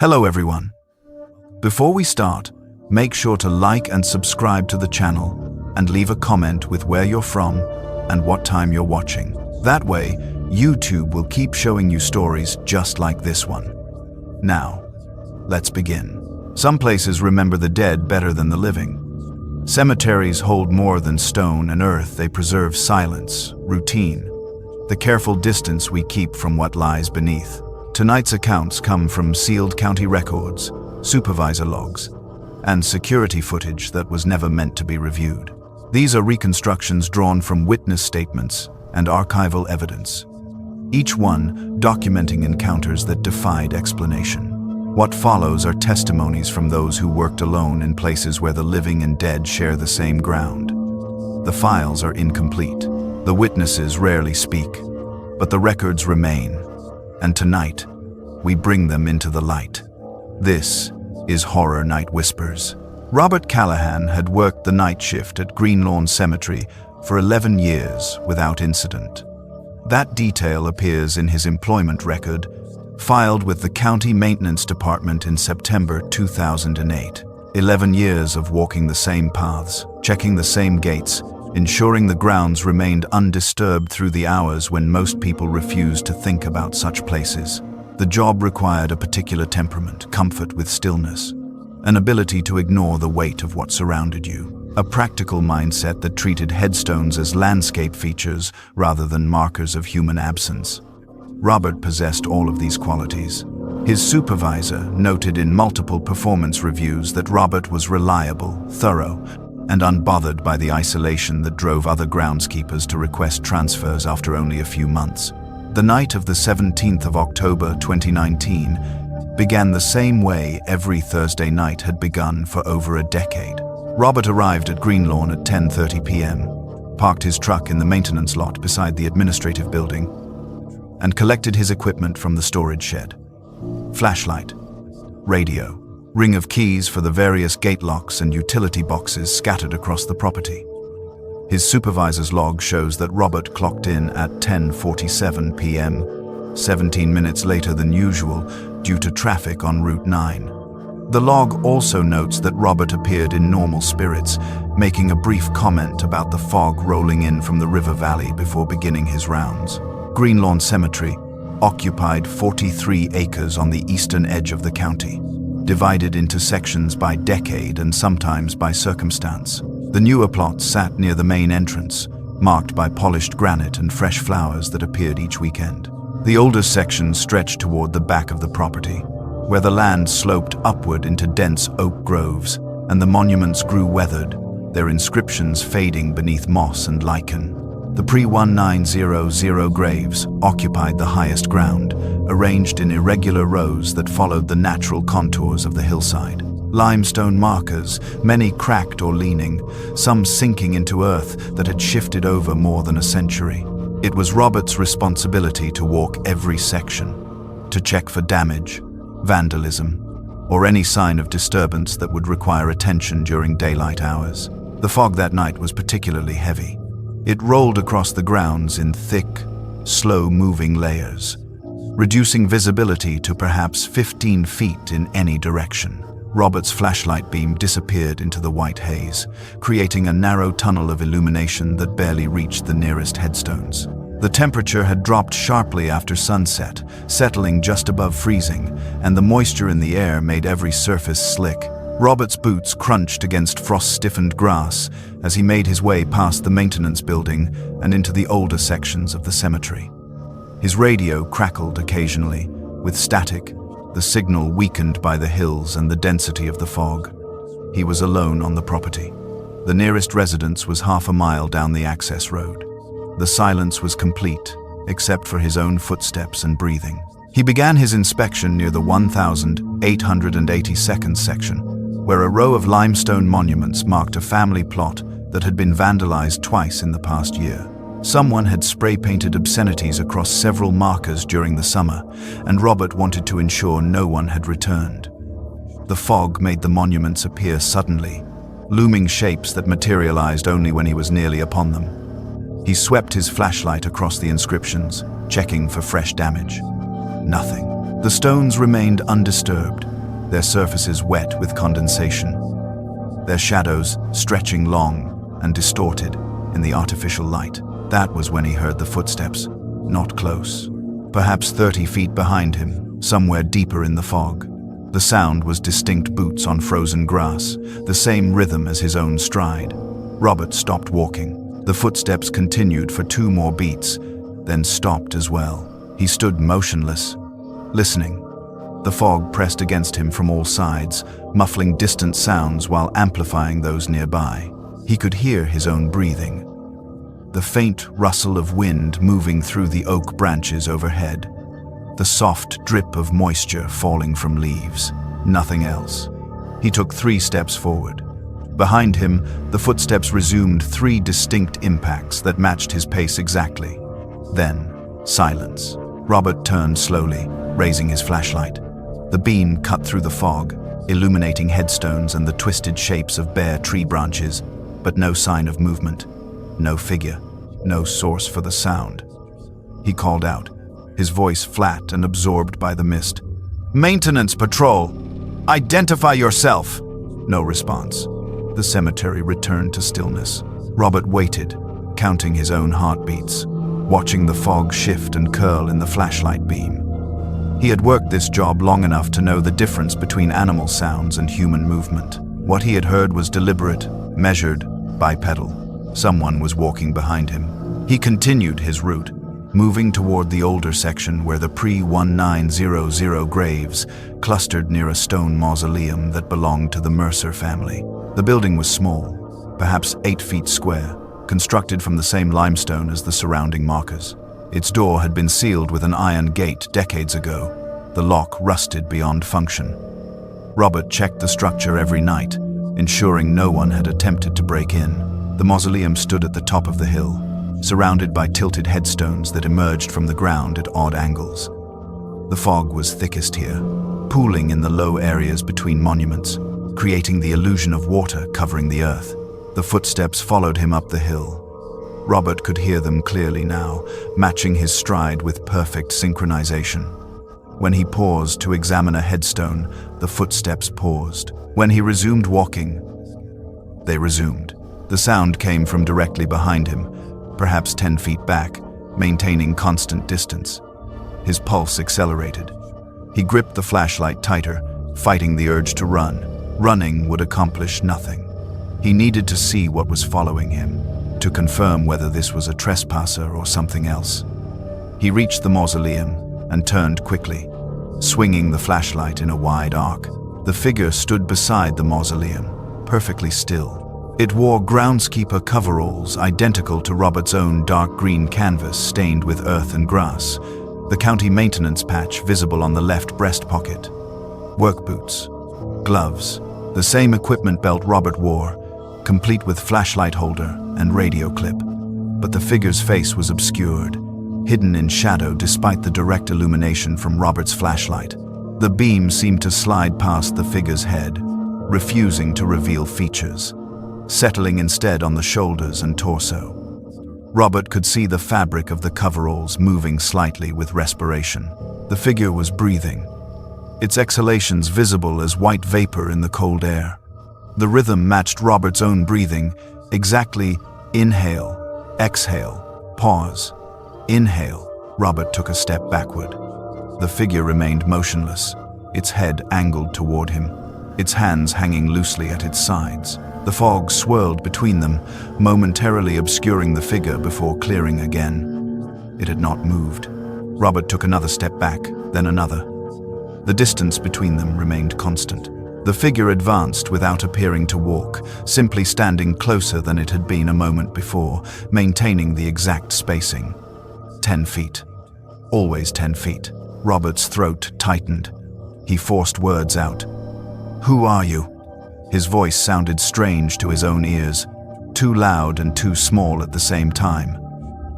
Hello everyone. Before we start, make sure to like and subscribe to the channel and leave a comment with where you're from and what time you're watching. That way, YouTube will keep showing you stories just like this one. Now, let's begin. Some places remember the dead better than the living. Cemeteries hold more than stone and earth. They preserve silence, routine, the careful distance we keep from what lies beneath. Tonight's accounts come from sealed county records, supervisor logs, and security footage that was never meant to be reviewed. These are reconstructions drawn from witness statements and archival evidence, each one documenting encounters that defied explanation. What follows are testimonies from those who worked alone in places where the living and dead share the same ground. The files are incomplete. The witnesses rarely speak, but the records remain. And tonight, we bring them into the light. This is Horror Night Whispers. Robert Callahan had worked the night shift at Greenlawn Cemetery for 11 years without incident. That detail appears in his employment record, filed with the County Maintenance Department in September 2008. 11 years of walking the same paths, checking the same gates, ensuring the grounds remained undisturbed through the hours when most people refused to think about such places. The job required a particular temperament, comfort with stillness, an ability to ignore the weight of what surrounded you, a practical mindset that treated headstones as landscape features rather than markers of human absence. Robert possessed all of these qualities. His supervisor noted in multiple performance reviews that Robert was reliable, thorough, and unbothered by the isolation that drove other groundskeepers to request transfers after only a few months. The night of the 17th of October 2019 began the same way every Thursday night had begun for over a decade. Robert arrived at Greenlawn at 10:30 p.m., parked his truck in the maintenance lot beside the administrative building, and collected his equipment from the storage shed. Flashlight, radio, ring of keys for the various gate locks and utility boxes scattered across the property. His supervisor's log shows that Robert clocked in at 10:47 p.m., 17 minutes later than usual due to traffic on Route 9. The log also notes that Robert appeared in normal spirits, making a brief comment about the fog rolling in from the river valley before beginning his rounds. Greenlawn Cemetery occupied 43 acres on the eastern edge of the county, divided into sections by decade and sometimes by circumstance. The newer plots sat near the main entrance, marked by polished granite and fresh flowers that appeared each weekend. The older sections stretched toward the back of the property, where the land sloped upward into dense oak groves, and the monuments grew weathered, their inscriptions fading beneath moss and lichen. The pre-1900 graves occupied the highest ground, arranged in irregular rows that followed the natural contours of the hillside. Limestone markers, many cracked or leaning, some sinking into earth that had shifted over more than a century. It was Robert's responsibility to walk every section, to check for damage, vandalism, or any sign of disturbance that would require attention during daylight hours. The fog that night was particularly heavy. It rolled across the grounds in thick, slow-moving layers, reducing visibility to perhaps 15 feet in any direction. Robert's flashlight beam disappeared into the white haze, creating a narrow tunnel of illumination that barely reached the nearest headstones. The temperature had dropped sharply after sunset, settling just above freezing, and the moisture in the air made every surface slick. Robert's boots crunched against frost-stiffened grass as he made his way past the maintenance building and into the older sections of the cemetery. His radio crackled occasionally, with static, the signal weakened by the hills and the density of the fog. He was alone on the property. The nearest residence was half a mile down the access road. The silence was complete, except for his own footsteps and breathing. He began his inspection near the 1882nd section, where a row of limestone monuments marked a family plot that had been vandalized twice in the past year. Someone had spray-painted obscenities across several markers during the summer, and Robert wanted to ensure no one had returned. The fog made the monuments appear suddenly, looming shapes that materialized only when he was nearly upon them. He swept his flashlight across the inscriptions, checking for fresh damage. Nothing. The stones remained undisturbed, their surfaces wet with condensation, their shadows stretching long and distorted in the artificial light. That was when he heard the footsteps, not close, perhaps 30 feet behind him, somewhere deeper in the fog. The sound was distinct boots on frozen grass, the same rhythm as his own stride. Robert stopped walking. The footsteps continued for 2 more beats, then stopped as well. He stood motionless, listening. The fog pressed against him from all sides, muffling distant sounds while amplifying those nearby. He could hear his own breathing, the faint rustle of wind moving through the oak branches overhead, the soft drip of moisture falling from leaves. Nothing else. He took 3 steps forward. Behind him, the footsteps resumed 3 distinct impacts that matched his pace exactly. Then, silence. Robert turned slowly, raising his flashlight. The beam cut through the fog, illuminating headstones and the twisted shapes of bare tree branches, but no sign of movement, no figure, no source for the sound. He called out, his voice flat and absorbed by the mist. "Maintenance patrol! Identify yourself!" No response. The cemetery returned to stillness. Robert waited, counting his own heartbeats, watching the fog shift and curl in the flashlight beam. He had worked this job long enough to know the difference between animal sounds and human movement. What he had heard was deliberate, measured, bipedal. Someone was walking behind him. He continued his route, moving toward the older section where the pre-1900 graves clustered near a stone mausoleum that belonged to the Mercer family. The building was small, perhaps 8 feet square, constructed from the same limestone as the surrounding markers. Its door had been sealed with an iron gate decades ago, the lock rusted beyond function. Robert checked the structure every night, ensuring no one had attempted to break in. The mausoleum stood at the top of the hill, surrounded by tilted headstones that emerged from the ground at odd angles. The fog was thickest here, pooling in the low areas between monuments, creating the illusion of water covering the earth. The footsteps followed him up the hill. Robert could hear them clearly now, matching his stride with perfect synchronization. When he paused to examine a headstone, the footsteps paused. When he resumed walking, they resumed. The sound came from directly behind him, perhaps 10 feet back, maintaining constant distance. His pulse accelerated. He gripped the flashlight tighter, fighting the urge to run. Running would accomplish nothing. He needed to see what was following him, to confirm whether this was a trespasser or something else. He reached the mausoleum and turned quickly, swinging the flashlight in a wide arc. The figure stood beside the mausoleum, perfectly still. It wore groundskeeper coveralls identical to Robert's own dark green canvas stained with earth and grass, the county maintenance patch visible on the left breast pocket. Work boots, gloves, the same equipment belt Robert wore, complete with flashlight holder and radio clip. But the figure's face was obscured, hidden in shadow despite the direct illumination from Robert's flashlight. The beam seemed to slide past the figure's head, refusing to reveal features, settling instead on the shoulders and torso. Robert could see the fabric of the coveralls moving slightly with respiration. The figure was breathing, its exhalations visible as white vapor in the cold air. The rhythm matched Robert's own breathing, exactly inhale, exhale, pause, inhale. Robert took a step backward. The figure remained motionless, its head angled toward him, its hands hanging loosely at its sides. The fog swirled between them, momentarily obscuring the figure before clearing again. It had not moved. Robert took another step back, then another. The distance between them remained constant. The figure advanced without appearing to walk, simply standing closer than it had been a moment before, maintaining the exact spacing. 10 feet. Always 10 feet. Robert's throat tightened. He forced words out. "Who are you?" His voice sounded strange to his own ears, too loud and too small at the same time.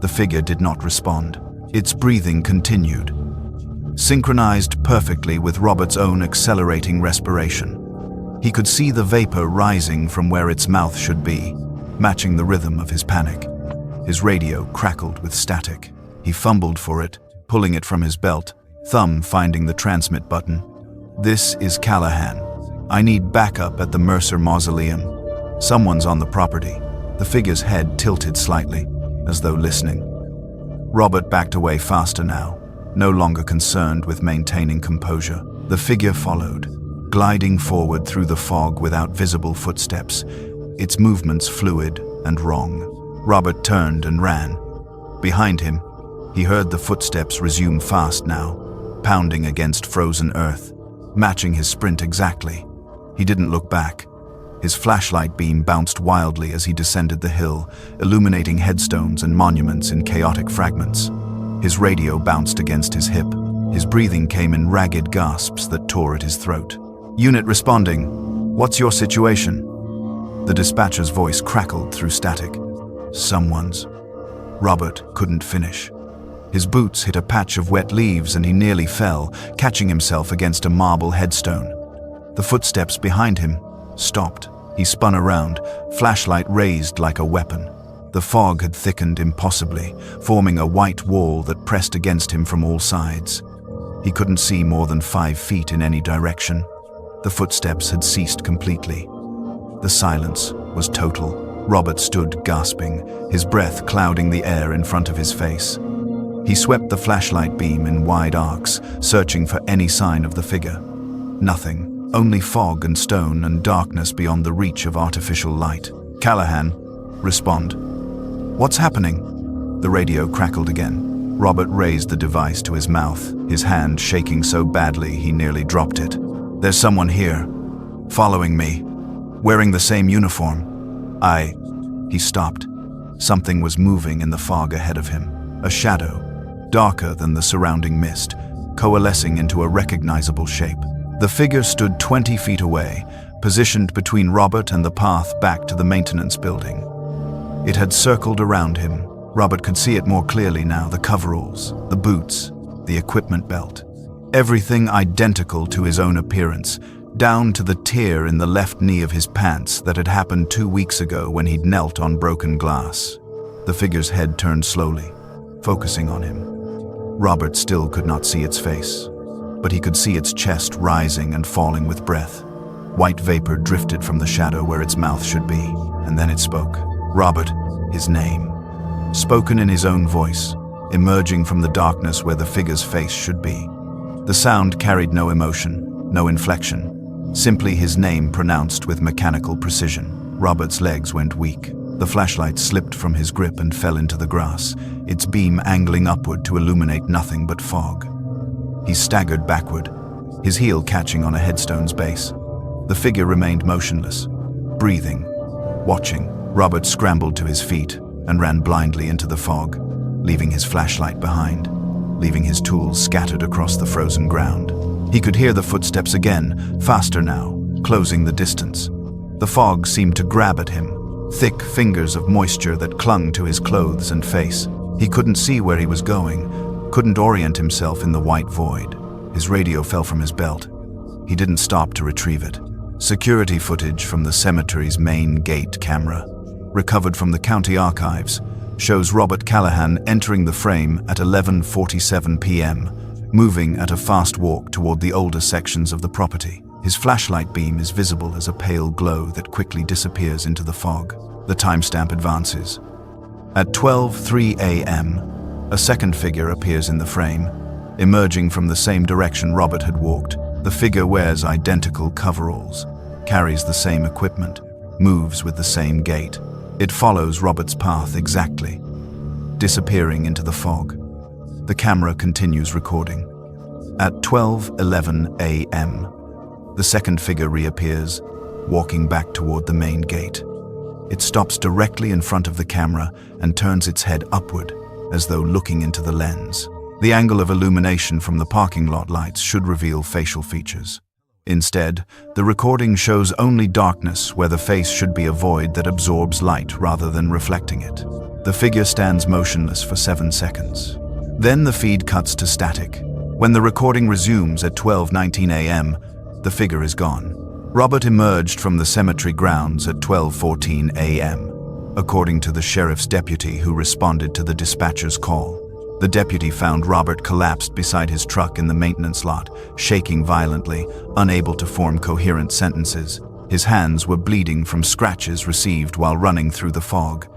The figure did not respond. Its breathing continued, synchronized perfectly with Robert's own accelerating respiration. He could see the vapor rising from where its mouth should be, matching the rhythm of his panic. His radio crackled with static. He fumbled for it, pulling it from his belt, thumb finding the transmit button. "This is Callahan. I need backup at the Mercer Mausoleum. Someone's on the property." The figure's head tilted slightly, as though listening. Robert backed away faster now, no longer concerned with maintaining composure. The figure followed, gliding forward through the fog without visible footsteps, its movements fluid and wrong. Robert turned and ran. Behind him, he heard the footsteps resume fast now, pounding against frozen earth, matching his sprint exactly. He didn't look back. His flashlight beam bounced wildly as he descended the hill, illuminating headstones and monuments in chaotic fragments. His radio bounced against his hip. His breathing came in ragged gasps that tore at his throat. "Unit responding. What's your situation?" The dispatcher's voice crackled through static. "Someone's." Robert couldn't finish. His boots hit a patch of wet leaves and he nearly fell, catching himself against a marble headstone. The footsteps behind him stopped. He spun around, flashlight raised like a weapon. The fog had thickened impossibly, forming a white wall that pressed against him from all sides. He couldn't see more than 5 feet in any direction. The footsteps had ceased completely. The silence was total. Robert stood gasping, his breath clouding the air in front of his face. He swept the flashlight beam in wide arcs, searching for any sign of the figure. Nothing. Only fog and stone and darkness beyond the reach of artificial light. "Callahan, respond." "What's happening?" The radio crackled again. Robert raised the device to his mouth, his hand shaking so badly he nearly dropped it. "There's someone here, following me, wearing the same uniform." He stopped. Something was moving in the fog ahead of him. A shadow, darker than the surrounding mist, coalescing into a recognizable shape. The figure stood 20 feet away, positioned between Robert and the path back to the maintenance building. It had circled around him. Robert could see it more clearly now, the coveralls, the boots, the equipment belt. Everything identical to his own appearance, down to the tear in the left knee of his pants that had happened 2 weeks ago when he'd knelt on broken glass. The figure's head turned slowly, focusing on him. Robert still could not see its face, but he could see its chest rising and falling with breath. White vapor drifted from the shadow where its mouth should be, and then it spoke. Robert, his name. Spoken in his own voice, emerging from the darkness where the figure's face should be. The sound carried no emotion, no inflection, simply his name pronounced with mechanical precision. Robert's legs went weak. The flashlight slipped from his grip and fell into the grass, its beam angling upward to illuminate nothing but fog. He staggered backward, his heel catching on a headstone's base. The figure remained motionless, breathing, watching. Robert scrambled to his feet and ran blindly into the fog, leaving his flashlight behind, leaving his tools scattered across the frozen ground. He could hear the footsteps again, faster now, closing the distance. The fog seemed to grab at him, thick fingers of moisture that clung to his clothes and face. He couldn't see where he was going, couldn't orient himself in the white void. His radio fell from his belt. He didn't stop to retrieve it. Security footage from the cemetery's main gate camera, recovered from the county archives, shows Robert Callahan entering the frame at 11:47 p.m., moving at a fast walk toward the older sections of the property. His flashlight beam is visible as a pale glow that quickly disappears into the fog. The timestamp advances. At 12:03 a.m., a second figure appears in the frame, emerging from the same direction Robert had walked. The figure wears identical coveralls, carries the same equipment, moves with the same gait. It follows Robert's path exactly, disappearing into the fog. The camera continues recording. At 12:11 a.m., the second figure reappears, walking back toward the main gate. It stops directly in front of the camera and turns its head upward, as though looking into the lens. The angle of illumination from the parking lot lights should reveal facial features. Instead, the recording shows only darkness where the face should be a void that absorbs light rather than reflecting it. The figure stands motionless for 7 seconds. Then the feed cuts to static. When the recording resumes at 12:19 a.m., the figure is gone. Robert emerged from the cemetery grounds at 12:14 a.m., according to the sheriff's deputy who responded to the dispatcher's call. The deputy found Robert collapsed beside his truck in the maintenance lot, shaking violently, unable to form coherent sentences. His hands were bleeding from scratches received while running through the fog.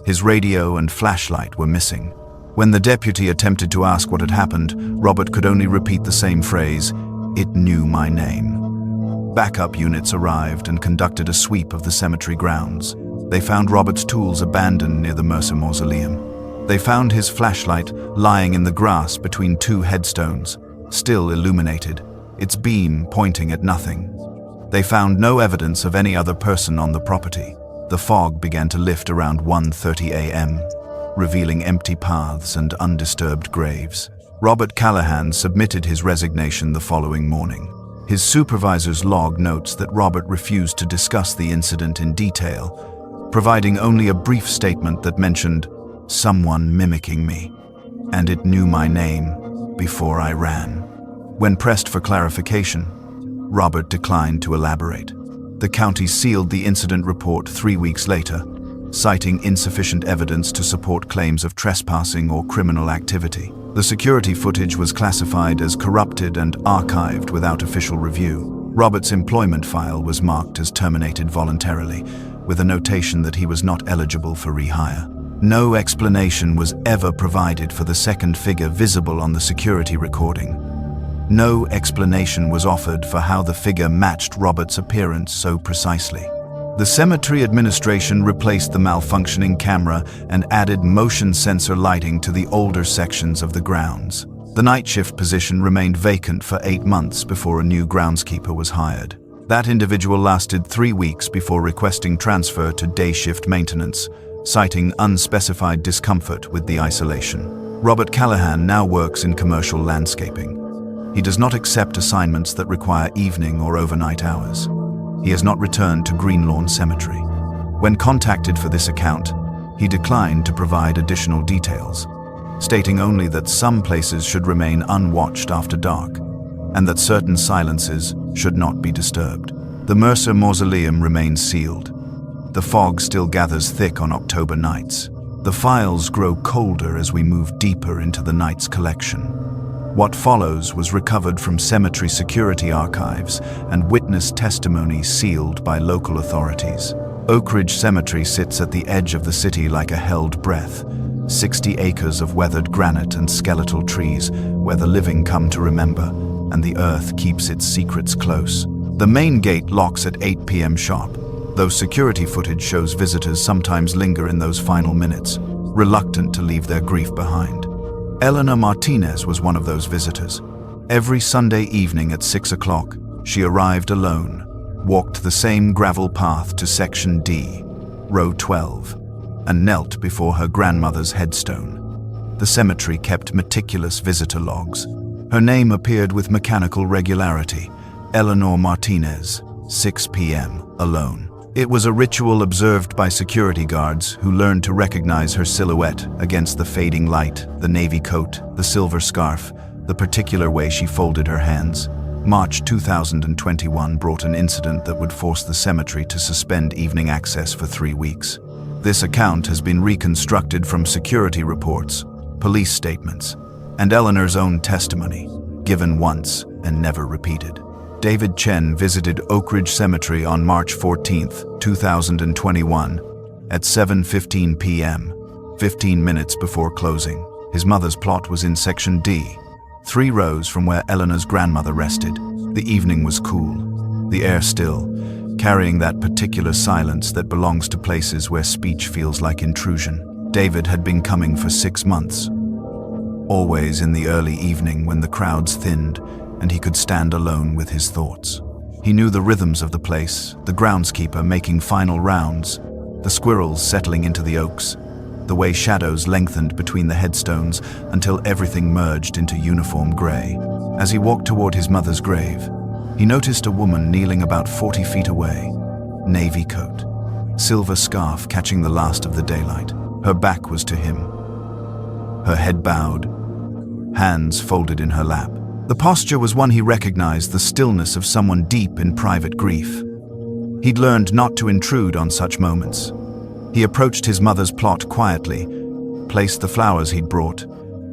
His radio and flashlight were missing. When the deputy attempted to ask what had happened, Robert could only repeat the same phrase, "It knew my name." Backup units arrived and conducted a sweep of the cemetery grounds. They found Robert's tools abandoned near the Mercer mausoleum. They found his flashlight lying in the grass between two headstones, still illuminated, its beam pointing at nothing. They found no evidence of any other person on the property. The fog began to lift around 1:30 a.m., revealing empty paths and undisturbed graves. Robert Callahan submitted his resignation the following morning. His supervisor's log notes that Robert refused to discuss the incident in detail, providing only a brief statement that mentioned someone mimicking me, and it knew my name before I ran. When pressed for clarification, Robert declined to elaborate. The county sealed the incident report 3 weeks later, citing insufficient evidence to support claims of trespassing or criminal activity. The security footage was classified as corrupted and archived without official review. Robert's employment file was marked as terminated voluntarily, with a notation that he was not eligible for rehire. No explanation was ever provided for the second figure visible on the security recording. No explanation was offered for how the figure matched Robert's appearance so precisely. The cemetery administration replaced the malfunctioning camera and added motion sensor lighting to the older sections of the grounds. The night shift position remained vacant for 8 months before a new groundskeeper was hired. That individual lasted 3 weeks before requesting transfer to day shift maintenance, citing unspecified discomfort with the isolation. Robert Callahan now works in commercial landscaping. He does not accept assignments that require evening or overnight hours. He has not returned to Greenlawn Cemetery. When contacted for this account, he declined to provide additional details, stating only that some places should remain unwatched after dark, and that certain silences should not be disturbed. The Mercer Mausoleum remains sealed. The fog still gathers thick on October nights. The files grow colder as we move deeper into the night's collection. What follows was recovered from cemetery security archives and witness testimony sealed by local authorities. Oak Ridge Cemetery sits at the edge of the city like a held breath, 60 acres of weathered granite and skeletal trees where the living come to remember, and the earth keeps its secrets close. The main gate locks at 8 p.m. sharp, though security footage shows visitors sometimes linger in those final minutes, reluctant to leave their grief behind. Eleanor Martinez was one of those visitors. Every Sunday evening at 6 o'clock, she arrived alone, walked the same gravel path to Section D, row 12, and knelt before her grandmother's headstone. The cemetery kept meticulous visitor logs. Her name appeared with mechanical regularity, Eleanor Martinez, 6 p.m., alone. It was a ritual observed by security guards who learned to recognize her silhouette against the fading light, the navy coat, the silver scarf, the particular way she folded her hands. March 2021 brought an incident that would force the cemetery to suspend evening access for 3 weeks. This account has been reconstructed from security reports, police statements, and Eleanor's own testimony, given once and never repeated. David Chen visited Oak Ridge Cemetery on March 14, 2021, at 7:15 p.m., 15 minutes before closing. His mother's plot was in Section D, 3 rows from where Eleanor's grandmother rested. The evening was cool, the air still, carrying that particular silence that belongs to places where speech feels like intrusion. David had been coming for 6 months, always in the early evening when the crowds thinned and he could stand alone with his thoughts. He knew the rhythms of the place, the groundskeeper making final rounds, the squirrels settling into the oaks, the way shadows lengthened between the headstones until everything merged into uniform gray. As he walked toward his mother's grave, he noticed a woman kneeling about 40 feet away, navy coat, silver scarf catching the last of the daylight. Her back was to him, her head bowed, hands folded in her lap. The posture was one he recognized, the stillness of someone deep in private grief. He'd learned not to intrude on such moments. He approached his mother's plot quietly, placed the flowers he'd brought,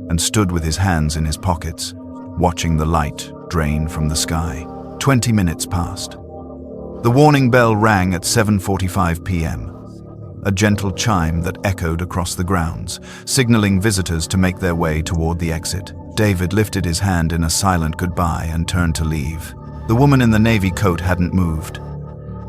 and stood with his hands in his pockets, watching the light drain from the sky. 20 minutes passed. The warning bell rang at 7:45 p.m., a gentle chime that echoed across the grounds, signaling visitors to make their way toward the exit. David lifted his hand in a silent goodbye and turned to leave. The woman in the navy coat hadn't moved.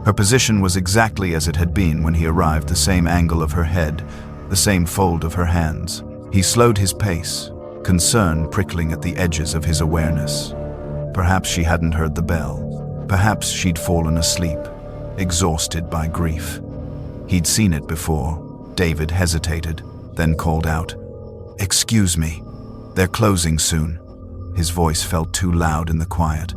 Her position was exactly as it had been when he arrived, the same angle of her head, the same fold of her hands. He slowed his pace, concern prickling at the edges of his awareness. Perhaps she hadn't heard the bell. Perhaps she'd fallen asleep, exhausted by grief. He'd seen it before. David hesitated, then called out, "Excuse me, they're closing soon." His voice felt too loud in the quiet.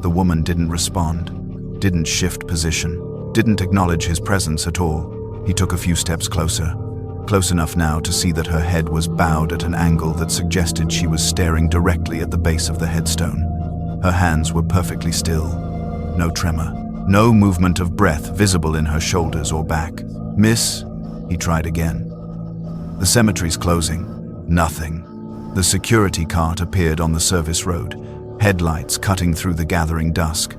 The woman didn't respond, didn't shift position, didn't acknowledge his presence at all. He took a few steps closer, close enough now to see that her head was bowed at an angle that suggested she was staring directly at the base of the headstone. Her hands were perfectly still, no tremor, no movement of breath visible in her shoulders or back. "Miss?" he tried again. "The cemetery's closing." Nothing. The security cart appeared on the service road, headlights cutting through the gathering dusk.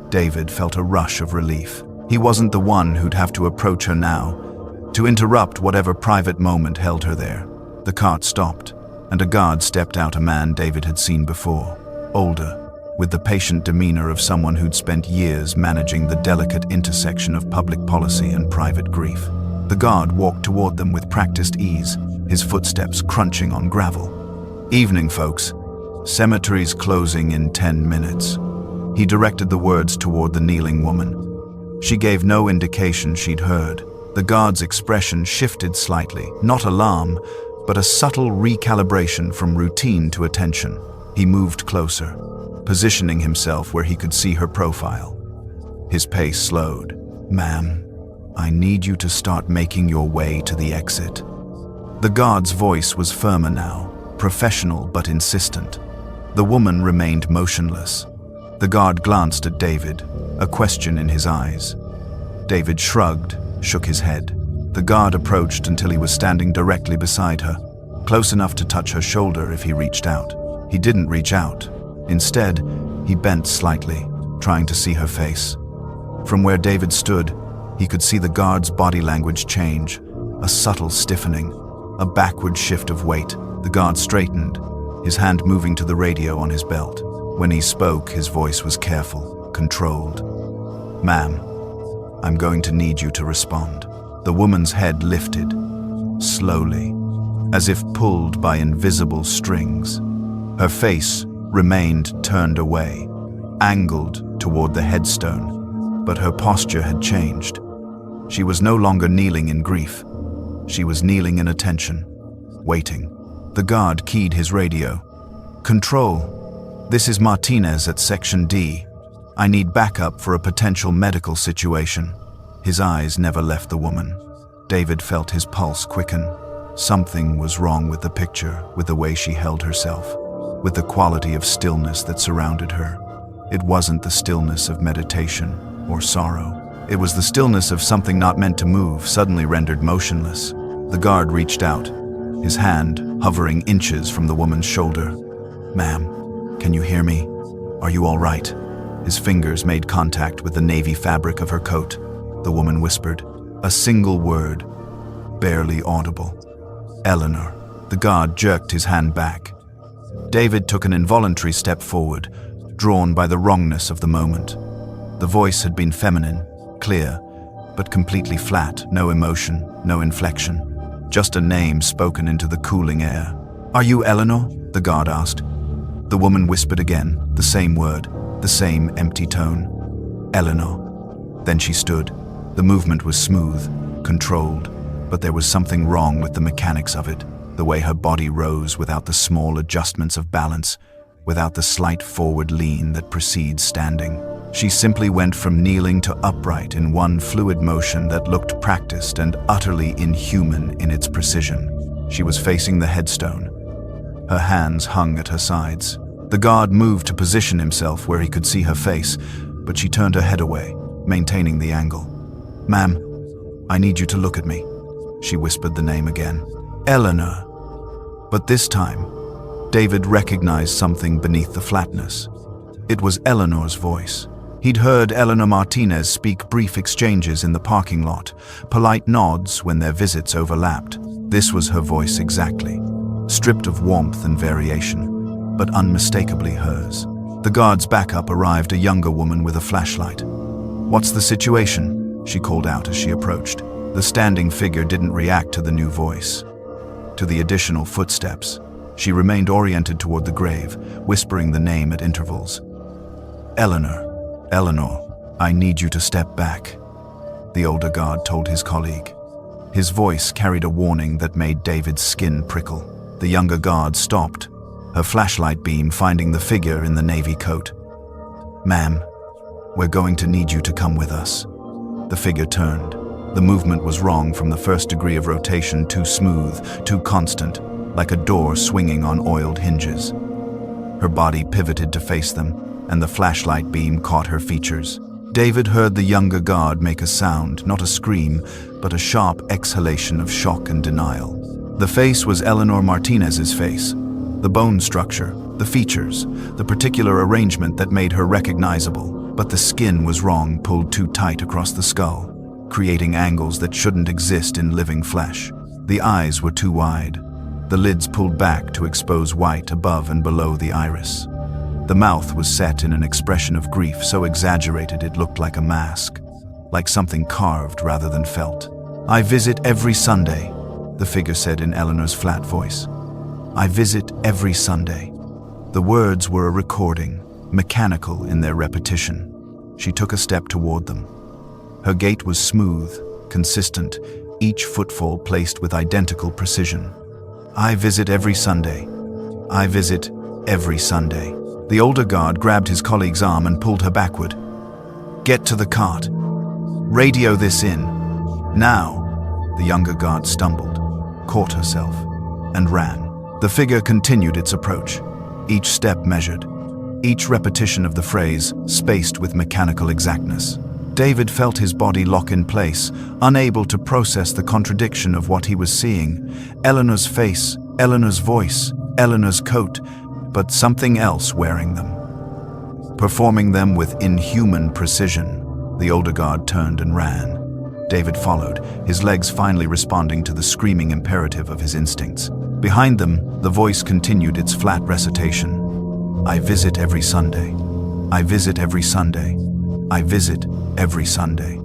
David felt a rush of relief. He wasn't the one who'd have to approach her now, to interrupt whatever private moment held her there. The cart stopped, and a guard stepped out, a man David had seen before, older, with the patient demeanor of someone who'd spent years managing the delicate intersection of public policy and private grief. The guard walked toward them with practiced ease, his footsteps crunching on gravel. "Evening, folks. Cemeteries closing in 10 minutes. He directed the words toward the kneeling woman. She gave no indication she'd heard. The guard's expression shifted slightly, not alarm, but a subtle recalibration from routine to attention. He moved closer, positioning himself where he could see her profile. His pace slowed. "Ma'am, I need you to start making your way to the exit." The guard's voice was firmer now, professional but insistent. The woman remained motionless. The guard glanced at David, a question in his eyes. David shrugged, shook his head. The guard approached until he was standing directly beside her, close enough to touch her shoulder if he reached out. He didn't reach out. Instead, he bent slightly, trying to see her face. From where David stood, he could see the guard's body language change, a subtle stiffening, a backward shift of weight. The guard straightened, his hand moving to the radio on his belt. When he spoke, his voice was careful, controlled. "Ma'am, I'm going to need you to respond." The woman's head lifted, slowly, as if pulled by invisible strings. Her face remained turned away, angled toward the headstone, but her posture had changed. She was no longer kneeling in grief. She was kneeling in attention, waiting. The guard keyed his radio. "Control. This is Martinez at Section D. I need backup for a potential medical situation." His eyes never left the woman. David felt his pulse quicken. Something was wrong with the picture, with the way she held herself, with the quality of stillness that surrounded her. It wasn't the stillness of meditation or sorrow. It was the stillness of something not meant to move, suddenly rendered motionless. The guard reached out, his hand hovering inches from the woman's shoulder. "Ma'am, can you hear me? Are you all right?" His fingers made contact with the navy fabric of her coat. The woman whispered, a single word, barely audible. "Eleanor." The guard jerked his hand back. David took an involuntary step forward, drawn by the wrongness of the moment. The voice had been feminine, clear, but completely flat, no emotion, no inflection. Just a name spoken into the cooling air. "Are you Eleanor?" the guard asked. The woman whispered again, the same word, the same empty tone. "Eleanor." Then she stood. The movement was smooth, controlled, but there was something wrong with the mechanics of it, the way her body rose without the small adjustments of balance, without the slight forward lean that precedes standing. She simply went from kneeling to upright in one fluid motion that looked practiced and utterly inhuman in its precision. She was facing the headstone. Her hands hung at her sides. The guard moved to position himself where he could see her face, but she turned her head away, maintaining the angle. "Ma'am, I need you to look at me." She whispered the name again. "Eleanor." But this time, David recognized something beneath the flatness. It was Eleanor's voice. He'd heard Eleanor Martinez speak brief exchanges in the parking lot, polite nods when their visits overlapped. This was her voice exactly, stripped of warmth and variation, but unmistakably hers. The guard's backup arrived, a younger woman with a flashlight. "What's the situation?" she called out as she approached. The standing figure didn't react to the new voice, to the additional footsteps. She remained oriented toward the grave, whispering the name at intervals. Eleanor, I need you to step back," the older guard told his colleague. His voice carried a warning that made David's skin prickle. The younger guard stopped, her flashlight beam finding the figure in the navy coat. "Ma'am, we're going to need you to come with us." The figure turned. The movement was wrong from the first degree of rotation, too smooth, too constant, like a door swinging on oiled hinges. Her body pivoted to face them, and the flashlight beam caught her features. David heard the younger guard make a sound, not a scream, but a sharp exhalation of shock and denial. The face was Eleanor Martinez's face. The bone structure, the features, the particular arrangement that made her recognizable, but the skin was wrong, pulled too tight across the skull, creating angles that shouldn't exist in living flesh. The eyes were too wide, the lids pulled back to expose white above and below the iris. The mouth was set in an expression of grief so exaggerated it looked like a mask, like something carved rather than felt. "I visit every Sunday," the figure said in Eleanor's flat voice. "I visit every Sunday." The words were a recording, mechanical in their repetition. She took a step toward them. Her gait was smooth, consistent, each footfall placed with identical precision. "I visit every Sunday. I visit every Sunday." The older guard grabbed his colleague's arm and pulled her backward. "Get to the cart. Radio this in. Now." The younger guard stumbled, caught herself, and ran. The figure continued its approach, each step measured, each repetition of the phrase spaced with mechanical exactness. David felt his body lock in place, unable to process the contradiction of what he was seeing. Eleanor's face, Eleanor's voice, Eleanor's coat, but something else wearing them, performing them with inhuman precision. The older guard turned and ran. David followed, his legs finally responding to the screaming imperative of his instincts. Behind them, the voice continued its flat recitation. "I visit every Sunday. I visit every Sunday. I visit every Sunday."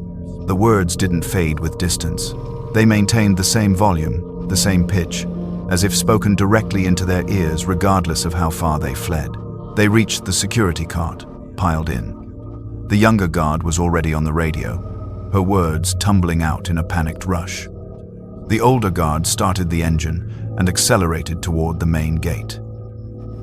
The words didn't fade with distance. They maintained the same volume, the same pitch, as if spoken directly into their ears regardless of how far they fled. They reached the security cart, piled in. The younger guard was already on the radio, her words tumbling out in a panicked rush. The older guard started the engine and accelerated toward the main gate.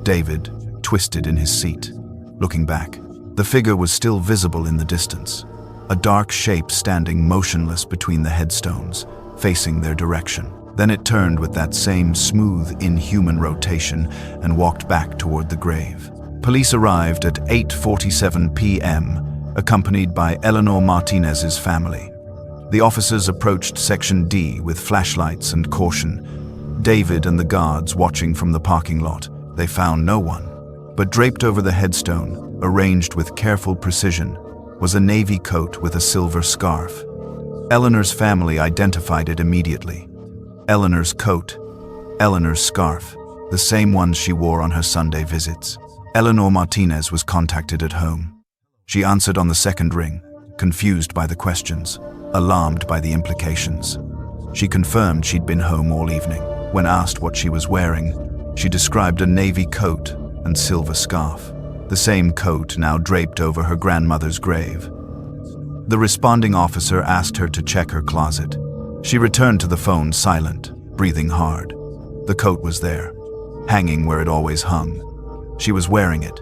David twisted in his seat, looking back. The figure was still visible in the distance, a dark shape standing motionless between the headstones, facing their direction. Then it turned with that same smooth, inhuman rotation and walked back toward the grave. Police arrived at 8:47 p.m., accompanied by Eleanor Martinez's family. The officers approached Section D with flashlights and caution. David and the guards watching from the parking lot. They found no one. But draped over the headstone, arranged with careful precision, was a navy coat with a silver scarf. Eleanor's family identified it immediately. Eleanor's coat, Eleanor's scarf, the same ones she wore on her Sunday visits. Eleanor Martinez was contacted at home. She answered on the second ring, confused by the questions, alarmed by the implications. She confirmed she'd been home all evening. When asked what she was wearing, she described a navy coat and silver scarf, the same coat now draped over her grandmother's grave. The responding officer asked her to check her closet. She returned to the phone silent, breathing hard. The coat was there, hanging where it always hung. She was wearing it,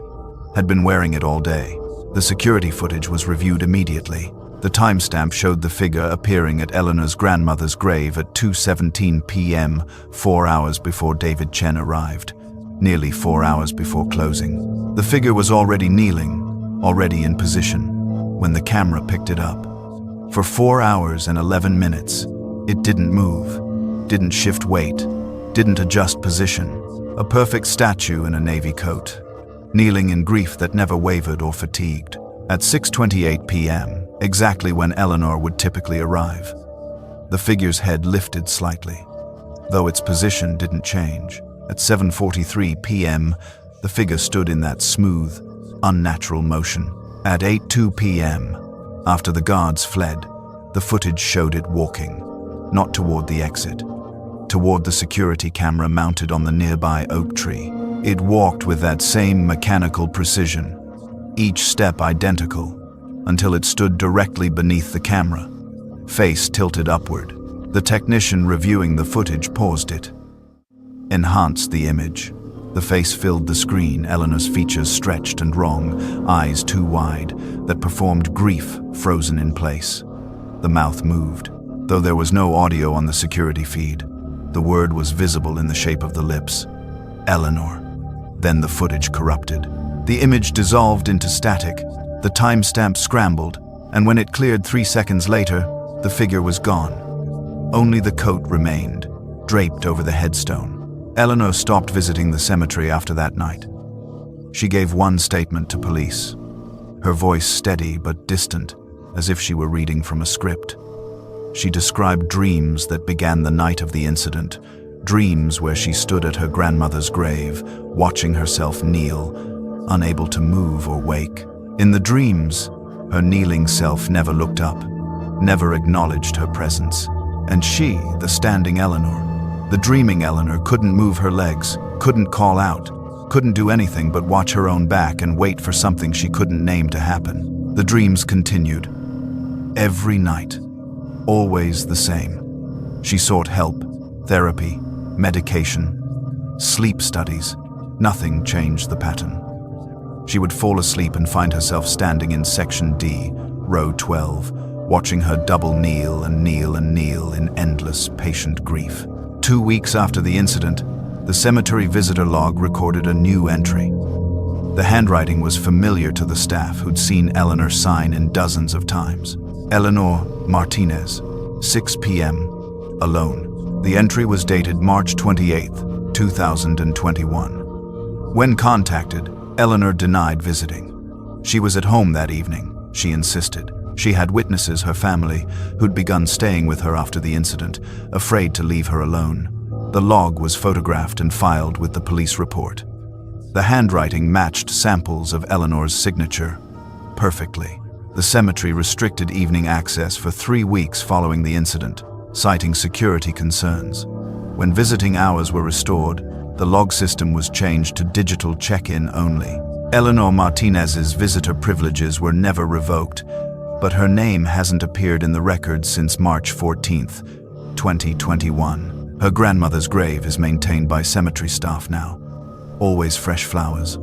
had been wearing it all day. The security footage was reviewed immediately. The timestamp showed the figure appearing at Eleanor's grandmother's grave at 2:17 p.m., 4 hours before David Chen arrived, nearly 4 hours before closing. The figure was already kneeling, already in position, when the camera picked it up. For 4 hours and 11 minutes, it didn't move, didn't shift weight, didn't adjust position. a perfect statue in a navy coat, kneeling in grief that never wavered or fatigued. At 6:28 p.m., exactly when Eleanor would typically arrive, the figure's head lifted slightly, though its position didn't change. At 7:43 p.m., the figure stood in that smooth, unnatural motion. At 8:02 p.m., after the guards fled, the footage showed it walking, not toward the exit, toward the security camera mounted on the nearby oak tree. It walked with that same mechanical precision, each step identical, until it stood directly beneath the camera, face tilted upward. The technician reviewing the footage paused it, enhanced the image. The face filled the screen, Eleanor's features stretched and wrong, eyes too wide, that performed grief frozen in place. The mouth moved, though there was no audio on the security feed. The word was visible in the shape of the lips. Eleanor. Then the footage corrupted. The image dissolved into static, the timestamp scrambled, and when it cleared 3 seconds later, the figure was gone. Only the coat remained, draped over the headstone. Eleanor stopped visiting the cemetery after that night. She gave one statement to police, her voice steady but distant, as if she were reading from a script. She described dreams that began the night of the incident, dreams where she stood at her grandmother's grave, watching herself kneel, unable to move or wake. In the dreams, her kneeling self never looked up, never acknowledged her presence. And she, the standing Eleanor, the dreaming Eleanor, couldn't move her legs, couldn't call out, couldn't do anything but watch her own back and wait for something she couldn't name to happen. The dreams continued. Every night. Always the same. She sought help, therapy, medication, sleep studies. Nothing changed the pattern. She would fall asleep and find herself standing in Section D, row 12, watching her double kneel and kneel and kneel in endless, patient grief. 2 weeks after the incident, the cemetery visitor log recorded a new entry. The handwriting was familiar to the staff who'd seen Eleanor sign in dozens of times. Eleanor Martinez, 6 p.m., alone. The entry was dated March 28, 2021. When contacted, Eleanor denied visiting. She was at home that evening, she insisted. She had witnesses, her family, who'd begun staying with her after the incident, afraid to leave her alone. The log was photographed and filed with the police report. The handwriting matched samples of Eleanor's signature perfectly. The cemetery restricted evening access for 3 weeks following the incident, citing security concerns. When visiting hours were restored, the log system was changed to digital check-in only. Eleanor Martinez's visitor privileges were never revoked, but her name hasn't appeared in the records since March 14, 2021. Her grandmother's grave is maintained by cemetery staff now. Always fresh flowers,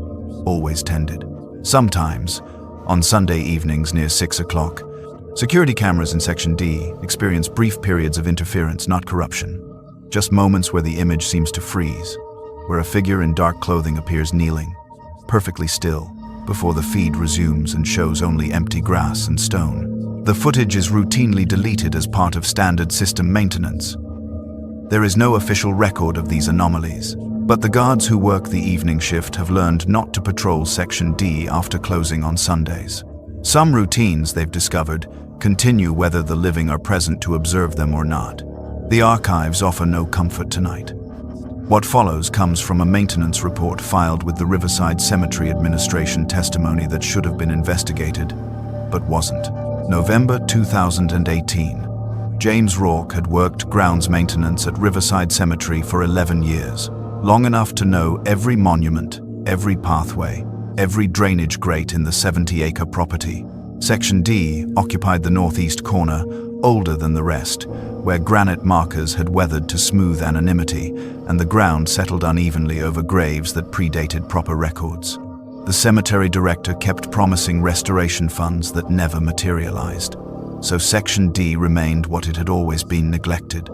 always tended. Sometimes, on Sunday evenings near 6 o'clock, security cameras in Section D experience brief periods of interference, not corruption. Just moments where the image seems to freeze, where a figure in dark clothing appears kneeling, perfectly still, before the feed resumes and shows only empty grass and stone. The footage is routinely deleted as part of standard system maintenance. There is no official record of these anomalies, but the guards who work the evening shift have learned not to patrol Section D after closing on Sundays. Some routines, they've discovered, continue whether the living are present to observe them or not. The archives offer no comfort tonight. What follows comes from a maintenance report filed with the Riverside Cemetery Administration, testimony that should have been investigated, but wasn't. November 2018. James Rourke had worked grounds maintenance at Riverside Cemetery for 11 years, long enough to know every monument, every pathway, every drainage grate in the 70-acre property. Section D occupied the northeast corner, older than the rest, where granite markers had weathered to smooth anonymity, and the ground settled unevenly over graves that predated proper records. The cemetery director kept promising restoration funds that never materialized, so Section D remained what it had always been: neglected,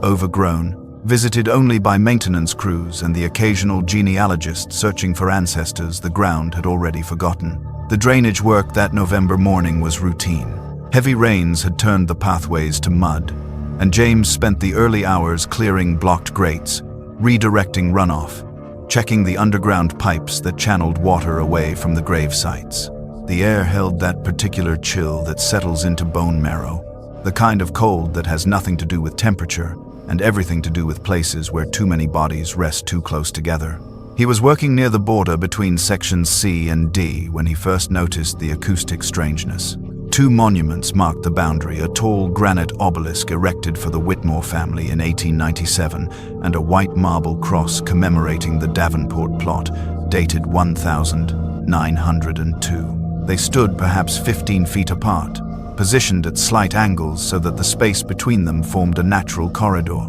overgrown, visited only by maintenance crews and the occasional genealogist searching for ancestors the ground had already forgotten. The drainage work that November morning was routine. Heavy rains had turned the pathways to mud, and James spent the early hours clearing blocked grates, redirecting runoff, checking the underground pipes that channeled water away from the grave sites. The air held that particular chill that settles into bone marrow, the kind of cold that has nothing to do with temperature and everything to do with places where too many bodies rest too close together. He was working near the border between sections C and D when he first noticed the acoustic strangeness. Two monuments marked the boundary, a tall granite obelisk erected for the Whitmore family in 1897 and a white marble cross commemorating the Davenport plot, dated 1902. They stood perhaps 15 feet apart, positioned at slight angles so that the space between them formed a natural corridor,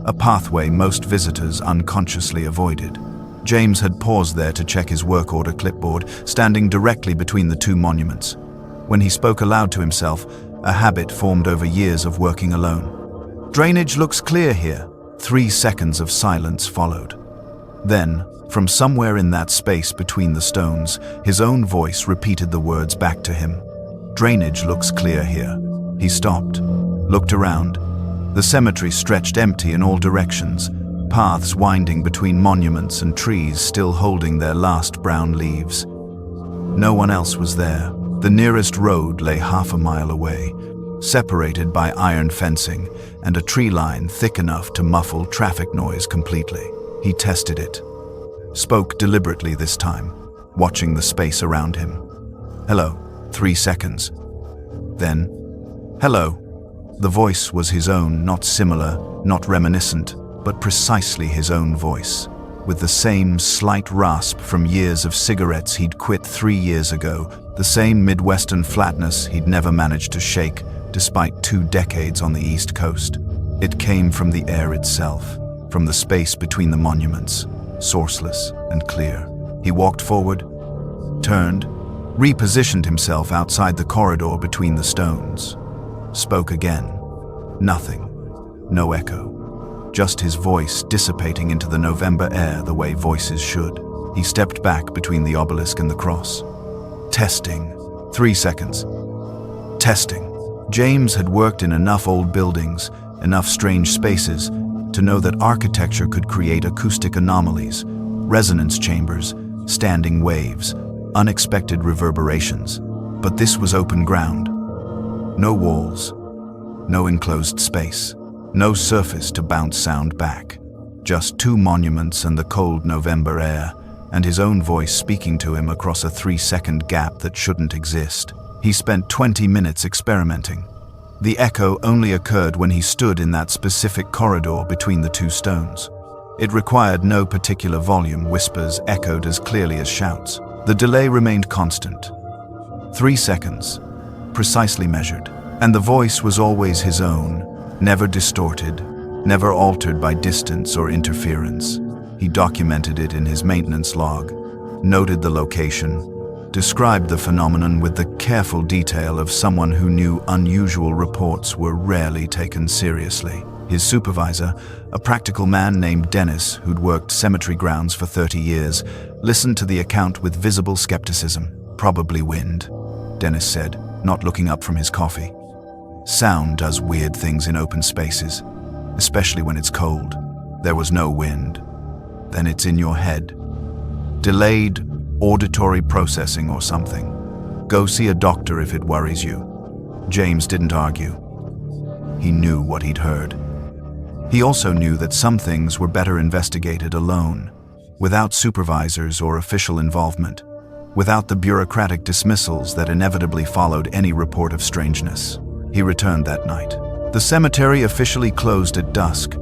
a pathway most visitors unconsciously avoided. James had paused there to check his work order clipboard, standing directly between the two monuments. When he spoke aloud to himself, a habit formed over years of working alone. "Drainage looks clear here." 3 seconds of silence followed. Then, from somewhere in that space between the stones, his own voice repeated the words back to him. "Drainage looks clear here." He stopped, looked around. The cemetery stretched empty in all directions, paths winding between monuments and trees still holding their last brown leaves. No one else was there. The nearest road lay half a mile away, separated by iron fencing and a tree line thick enough to muffle traffic noise completely. He tested it. Spoke deliberately this time, watching the space around him. "Hello." 3 seconds. Then, "Hello." The voice was his own, not similar, not reminiscent, but precisely his own voice, with the same slight rasp from years of cigarettes he'd quit 3 years ago, the same Midwestern flatness he'd never managed to shake, despite 2 decades on the East Coast. It came from the air itself, from the space between the monuments, sourceless and clear. He walked forward, turned, repositioned himself outside the corridor between the stones. Spoke again. Nothing. No echo. Just his voice dissipating into the November air the way voices should. He stepped back between the obelisk and the cross. Testing. 3 seconds. Testing. James had worked in enough old buildings, enough strange spaces, to know that architecture could create acoustic anomalies, resonance chambers, standing waves, unexpected reverberations. But this was open ground. No walls, no enclosed space, no surface to bounce sound back. Just 2 monuments and the cold November air, and his own voice speaking to him across a 3-second gap that shouldn't exist. He spent 20 minutes experimenting. The echo only occurred when he stood in that specific corridor between the 2 stones. It required no particular volume, whispers echoed as clearly as shouts. The delay remained constant. 3 seconds, precisely measured. And the voice was always his own, never distorted, never altered by distance or interference. He documented it in his maintenance log, noted the location, described the phenomenon with the careful detail of someone who knew unusual reports were rarely taken seriously. His supervisor, a practical man named Dennis who'd worked cemetery grounds for 30 years, listened to the account with visible skepticism. "Probably wind," Dennis said, not looking up from his coffee. "Sound does weird things in open spaces, especially when it's cold. There was no wind. Then it's in your head. Delayed auditory processing or something. Go see a doctor if it worries you." James didn't argue. He knew what he'd heard. He also knew that some things were better investigated alone, without supervisors or official involvement, without the bureaucratic dismissals that inevitably followed any report of strangeness. He returned that night. The cemetery officially closed at dusk,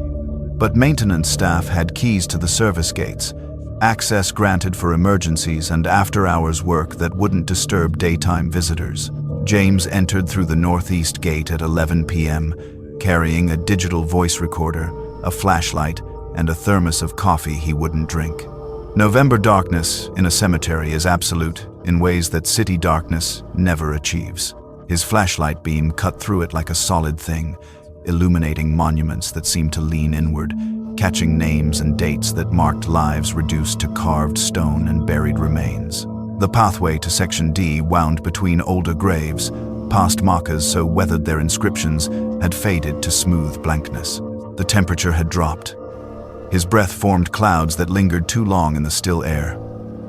but maintenance staff had keys to the service gates, access granted for emergencies and after-hours work that wouldn't disturb daytime visitors. James entered through the northeast gate at 11 p.m., carrying a digital voice recorder, a flashlight, and a thermos of coffee he wouldn't drink. November darkness in a cemetery is absolute in ways that city darkness never achieves. His flashlight beam cut through it like a solid thing, illuminating monuments that seemed to lean inward, catching names and dates that marked lives reduced to carved stone and buried remains. The pathway to Section D wound between older graves, past markers so weathered their inscriptions had faded to smooth blankness. The temperature had dropped. His breath formed clouds that lingered too long in the still air.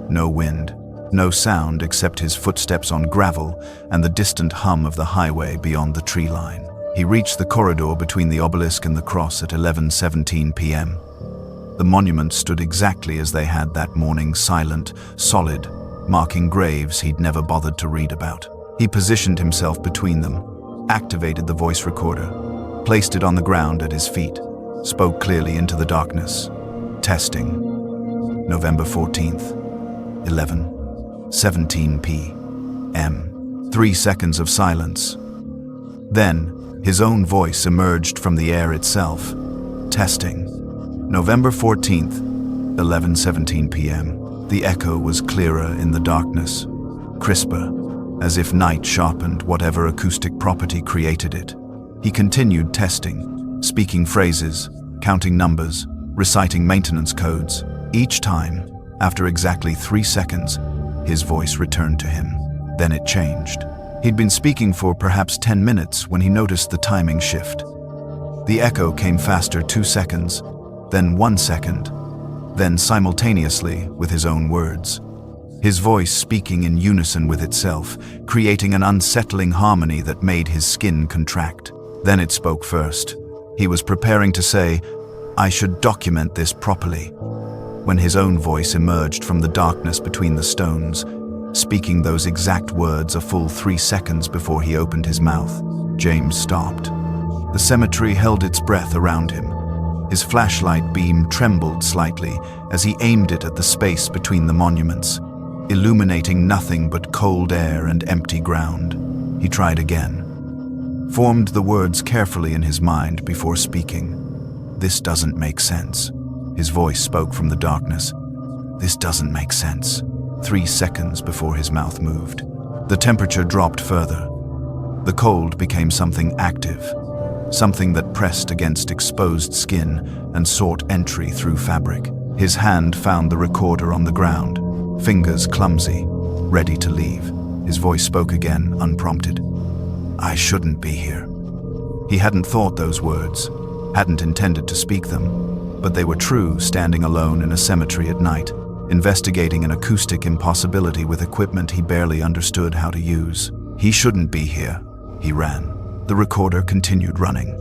No wind, no sound except his footsteps on gravel and the distant hum of the highway beyond the tree line. He reached the corridor between the obelisk and the cross at 11:17 p.m. The monuments stood exactly as they had that morning, silent, solid, marking graves he'd never bothered to read about. He positioned himself between them, activated the voice recorder, placed it on the ground at his feet, spoke clearly into the darkness. Testing. November 14th, 11:17 p.m. 3 seconds of silence. Then, his own voice emerged from the air itself. Testing. November 14th, 11:17 p.m. The echo was clearer in the darkness, crisper, as if night sharpened whatever acoustic property created it. He continued testing, speaking phrases, counting numbers, reciting maintenance codes. Each time, after exactly 3 seconds, his voice returned to him. Then it changed. He'd been speaking for perhaps 10 minutes when he noticed the timing shift. The echo came faster 2 seconds, then 1 second, then simultaneously with his own words. His voice speaking in unison with itself, creating an unsettling harmony that made his skin contract. Then it spoke first. He was preparing to say, "I should document this properly," when his own voice emerged from the darkness between the stones, speaking those exact words a full 3 seconds before he opened his mouth. James stopped. The cemetery held its breath around him. His flashlight beam trembled slightly as he aimed it at the space between the monuments, illuminating nothing but cold air and empty ground. He tried again, formed the words carefully in his mind before speaking. "This doesn't make sense." His voice spoke from the darkness. "This doesn't make sense." 3 seconds before his mouth moved. The temperature dropped further. The cold became something active, something that pressed against exposed skin and sought entry through fabric. His hand found the recorder on the ground, fingers clumsy, ready to leave. His voice spoke again, unprompted. "I shouldn't be here." He hadn't thought those words, hadn't intended to speak them, but they were true, standing alone in a cemetery at night, investigating an acoustic impossibility with equipment he barely understood how to use. He shouldn't be here. He ran. The recorder continued running.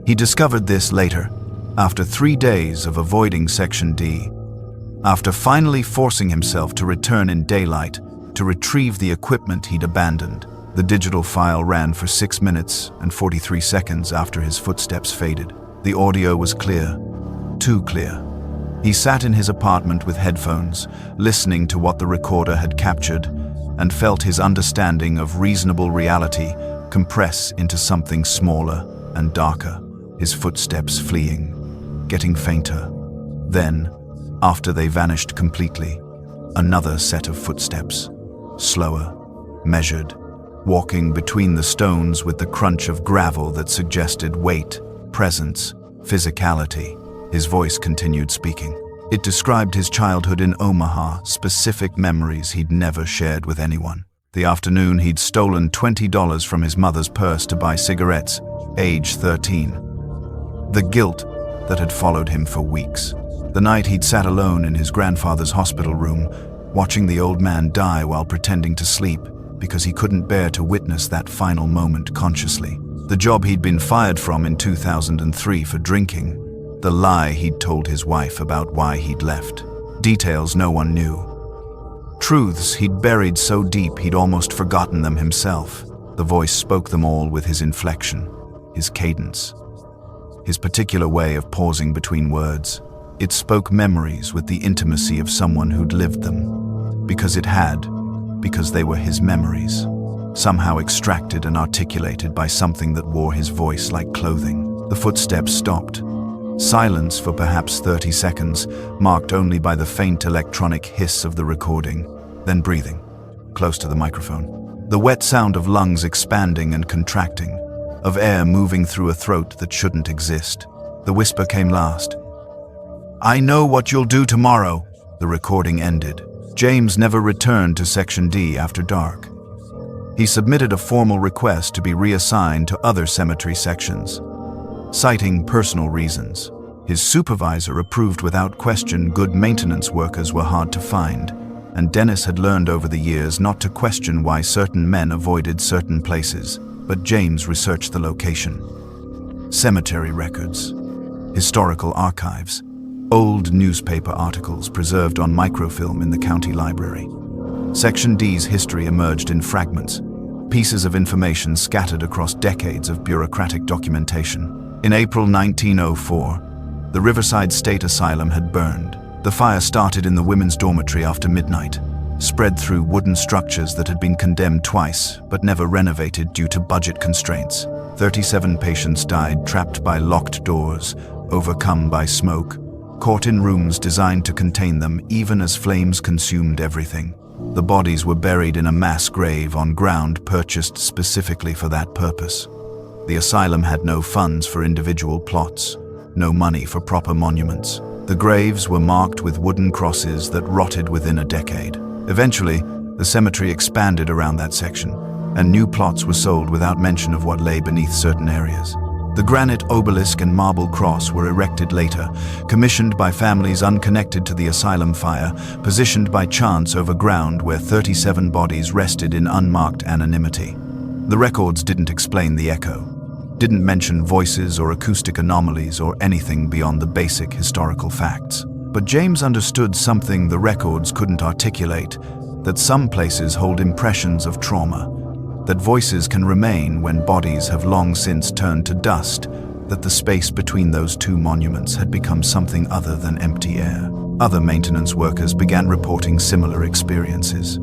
He discovered this later, after 3 days of avoiding Section D. After finally forcing himself to return in daylight to retrieve the equipment he'd abandoned, the digital file ran for 6 minutes and 43 seconds after his footsteps faded. The audio was clear, too clear. He sat in his apartment with headphones, listening to what the recorder had captured, and felt his understanding of reasonable reality compress into something smaller and darker, his footsteps fleeing, getting fainter. Then, after they vanished completely, another set of footsteps, slower, measured, walking between the stones with the crunch of gravel that suggested weight, presence, physicality. His voice continued speaking. It described his childhood in Omaha, specific memories he'd never shared with anyone. The afternoon he'd stolen $20 from his mother's purse to buy cigarettes, age 13. The guilt that had followed him for weeks. The night he'd sat alone in his grandfather's hospital room, watching the old man die while pretending to sleep because he couldn't bear to witness that final moment consciously. The job he'd been fired from in 2003 for drinking. The lie he'd told his wife about why he'd left. Details no one knew. Truths he'd buried so deep he'd almost forgotten them himself. The voice spoke them all with his inflection, his cadence, his particular way of pausing between words. It spoke memories with the intimacy of someone who'd lived them. Because it had, because they were his memories, somehow extracted and articulated by something that wore his voice like clothing. The footsteps stopped. Silence for perhaps 30 seconds, marked only by the faint electronic hiss of the recording, then breathing, close to the microphone. The wet sound of lungs expanding and contracting, of air moving through a throat that shouldn't exist. The whisper came last. "I know what you'll do tomorrow." The recording ended. James never returned to Section D after dark. He submitted a formal request to be reassigned to other cemetery sections, citing personal reasons. His supervisor approved without question good maintenance workers were hard to find, and Dennis had learned over the years not to question why certain men avoided certain places, but James researched the location. Cemetery records, historical archives, old newspaper articles preserved on microfilm in the county library. Section D's history emerged in fragments, pieces of information scattered across decades of bureaucratic documentation. In April 1904, the Riverside State Asylum had burned. The fire started in the women's dormitory after midnight, spread through wooden structures that had been condemned twice but never renovated due to budget constraints. 37 patients died trapped by locked doors, overcome by smoke, caught in rooms designed to contain them even as flames consumed everything. The bodies were buried in a mass grave on ground purchased specifically for that purpose. The asylum had no funds for individual plots, no money for proper monuments. The graves were marked with wooden crosses that rotted within a decade. Eventually, the cemetery expanded around that section, and new plots were sold without mention of what lay beneath certain areas. The granite obelisk and marble cross were erected later, commissioned by families unconnected to the asylum fire, positioned by chance over ground where 37 bodies rested in unmarked anonymity. The records didn't explain the echo, didn't mention voices or acoustic anomalies or anything beyond the basic historical facts. But James understood something the records couldn't articulate, that some places hold impressions of trauma, that voices can remain when bodies have long since turned to dust, that the space between those two monuments had become something other than empty air. Other maintenance workers began reporting similar experiences.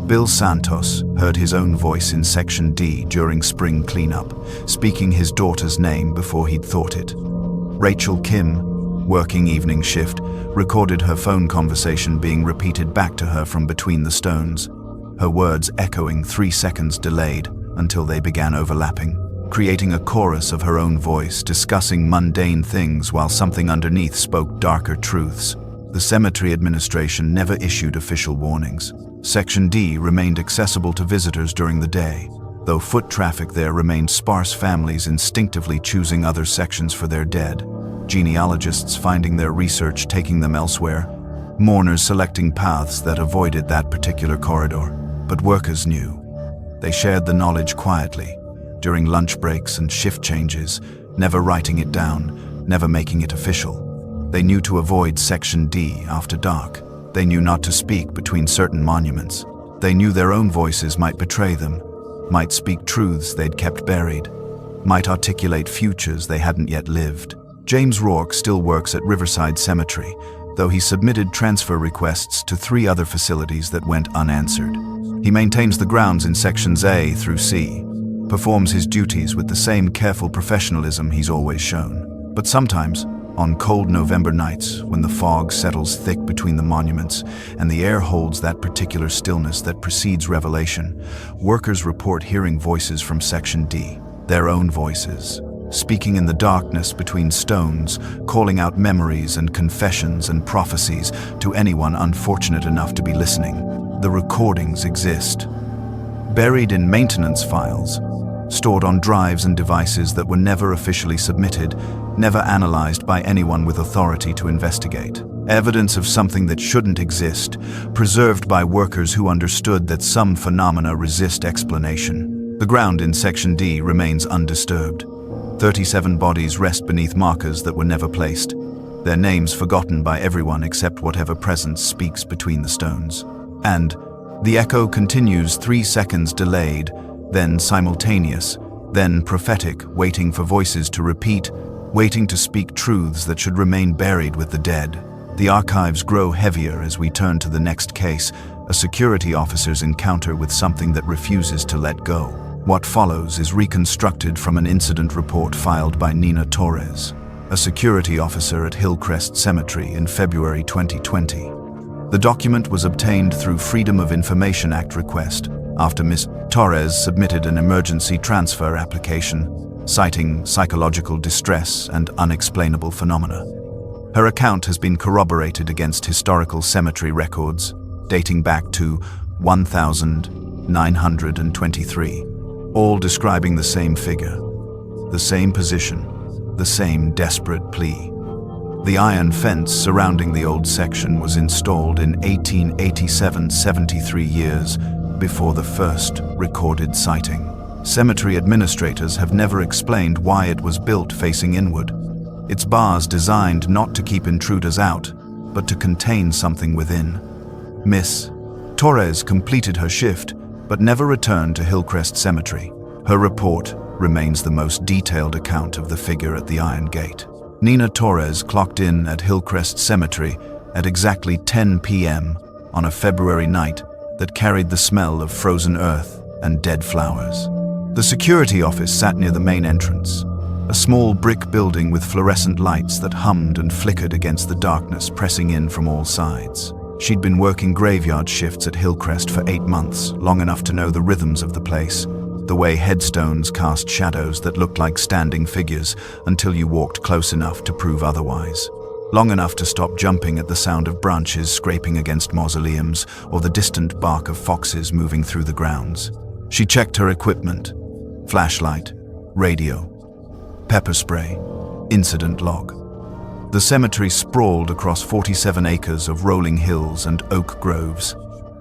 Bill Santos heard his own voice in Section D during spring cleanup, speaking his daughter's name before he'd thought it. Rachel Kim, working evening shift, recorded her phone conversation being repeated back to her from between the stones, her words echoing 3 seconds delayed until they began overlapping, creating a chorus of her own voice discussing mundane things while something underneath spoke darker truths. The cemetery administration never issued official warnings. Section D remained accessible to visitors during the day, though foot traffic there remained sparse, families instinctively choosing other sections for their dead, genealogists finding their research taking them elsewhere, mourners selecting paths that avoided that particular corridor. But workers knew. They shared the knowledge quietly, during lunch breaks and shift changes, never writing it down, never making it official. They knew to avoid Section D after dark. They knew not to speak between certain monuments. They knew their own voices might betray them, might speak truths they'd kept buried, might articulate futures they hadn't yet lived. James Rourke still works at Riverside Cemetery, though he submitted transfer requests to 3 other facilities that went unanswered. He maintains the grounds in Sections A through C, performs his duties with the same careful professionalism he's always shown. But sometimes, on cold November nights, when the fog settles thick between the monuments and the air holds that particular stillness that precedes revelation, workers report hearing voices from Section D, their own voices, speaking in the darkness between stones, calling out memories and confessions and prophecies to anyone unfortunate enough to be listening. The recordings exist, buried in maintenance files, stored on drives and devices that were never officially submitted, never analyzed by anyone with authority to investigate. Evidence of something that shouldn't exist, preserved by workers who understood that some phenomena resist explanation. The ground in Section D remains undisturbed. 37 bodies rest beneath markers that were never placed, their names forgotten by everyone except whatever presence speaks between the stones. And the echo continues 3 seconds delayed, then simultaneous, then prophetic, waiting for voices to repeat, waiting to speak truths that should remain buried with the dead. The archives grow heavier as we turn to the next case, a security officer's encounter with something that refuses to let go. What follows is reconstructed from an incident report filed by Nina Torres, a security officer at Hillcrest Cemetery in February 2020. The document was obtained through Freedom of Information Act request after Ms. Torres submitted an emergency transfer application, citing psychological distress and unexplainable phenomena. Her account has been corroborated against historical cemetery records, dating back to 1923, all describing the same figure, the same position, the same desperate plea. The iron fence surrounding the old section was installed in 1887, 73 years before the first recorded sighting. Cemetery administrators have never explained why it was built facing inward. Its bars designed not to keep intruders out, but to contain something within. Miss Torres completed her shift, but never returned to Hillcrest Cemetery. Her report remains the most detailed account of the figure at the Iron Gate. Nina Torres clocked in at Hillcrest Cemetery at exactly 10 p.m. on a February night that carried the smell of frozen earth and dead flowers. The security office sat near the main entrance, a small brick building with fluorescent lights that hummed and flickered against the darkness pressing in from all sides. She'd been working graveyard shifts at Hillcrest for 8 months, long enough to know the rhythms of the place, the way headstones cast shadows that looked like standing figures until you walked close enough to prove otherwise. Long enough to stop jumping at the sound of branches scraping against mausoleums or the distant bark of foxes moving through the grounds. She checked her equipment: flashlight, radio, pepper spray, incident log. The cemetery sprawled across 47 acres of rolling hills and oak groves,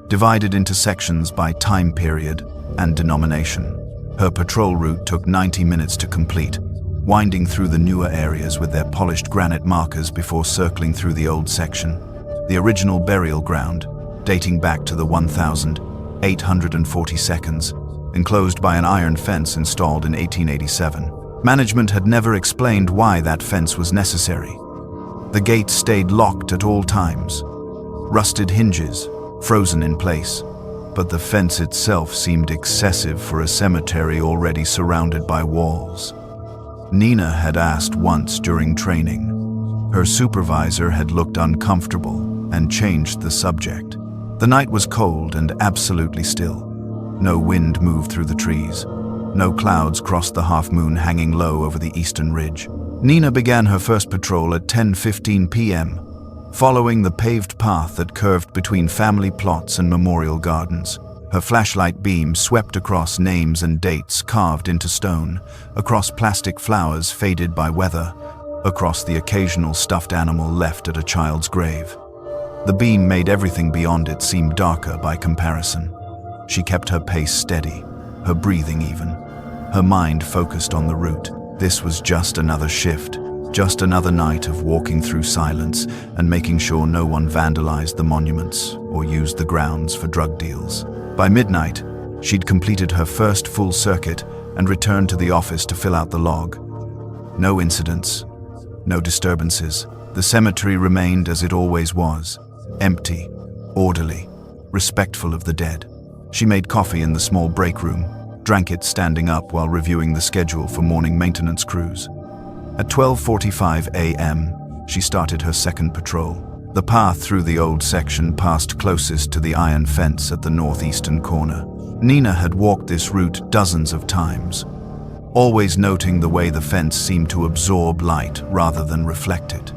divided into sections by time period and denomination. Her patrol route took 90 minutes to complete, winding through the newer areas with their polished granite markers before circling through the old section, the original burial ground, dating back to the 1,842, enclosed by an iron fence installed in 1887. Management had never explained why that fence was necessary. The gate stayed locked at all times, rusted hinges, frozen in place, but the fence itself seemed excessive for a cemetery already surrounded by walls. Nina had asked once during training. Her supervisor had looked uncomfortable and changed the subject. The night was cold and absolutely still. No wind moved through the trees. No clouds crossed the half-moon hanging low over the eastern ridge. Nina began her first patrol at 10:15 p.m., following the paved path that curved between family plots and memorial gardens. Her flashlight beam swept across names and dates carved into stone, across plastic flowers faded by weather, across the occasional stuffed animal left at a child's grave. The beam made everything beyond it seem darker by comparison. She kept her pace steady, her breathing even, her mind focused on the route. This was just another shift, just another night of walking through silence and making sure no one vandalized the monuments or used the grounds for drug deals. By midnight, she'd completed her first full circuit and returned to the office to fill out the log. No incidents, no disturbances. The cemetery remained as it always was, empty, orderly, respectful of the dead. She made coffee in the small break room, drank it standing up while reviewing the schedule for morning maintenance crews. At 12:45 a.m., she started her second patrol. The path through the old section passed closest to the iron fence at the northeastern corner. Nina had walked this route dozens of times, always noting the way the fence seemed to absorb light rather than reflect it,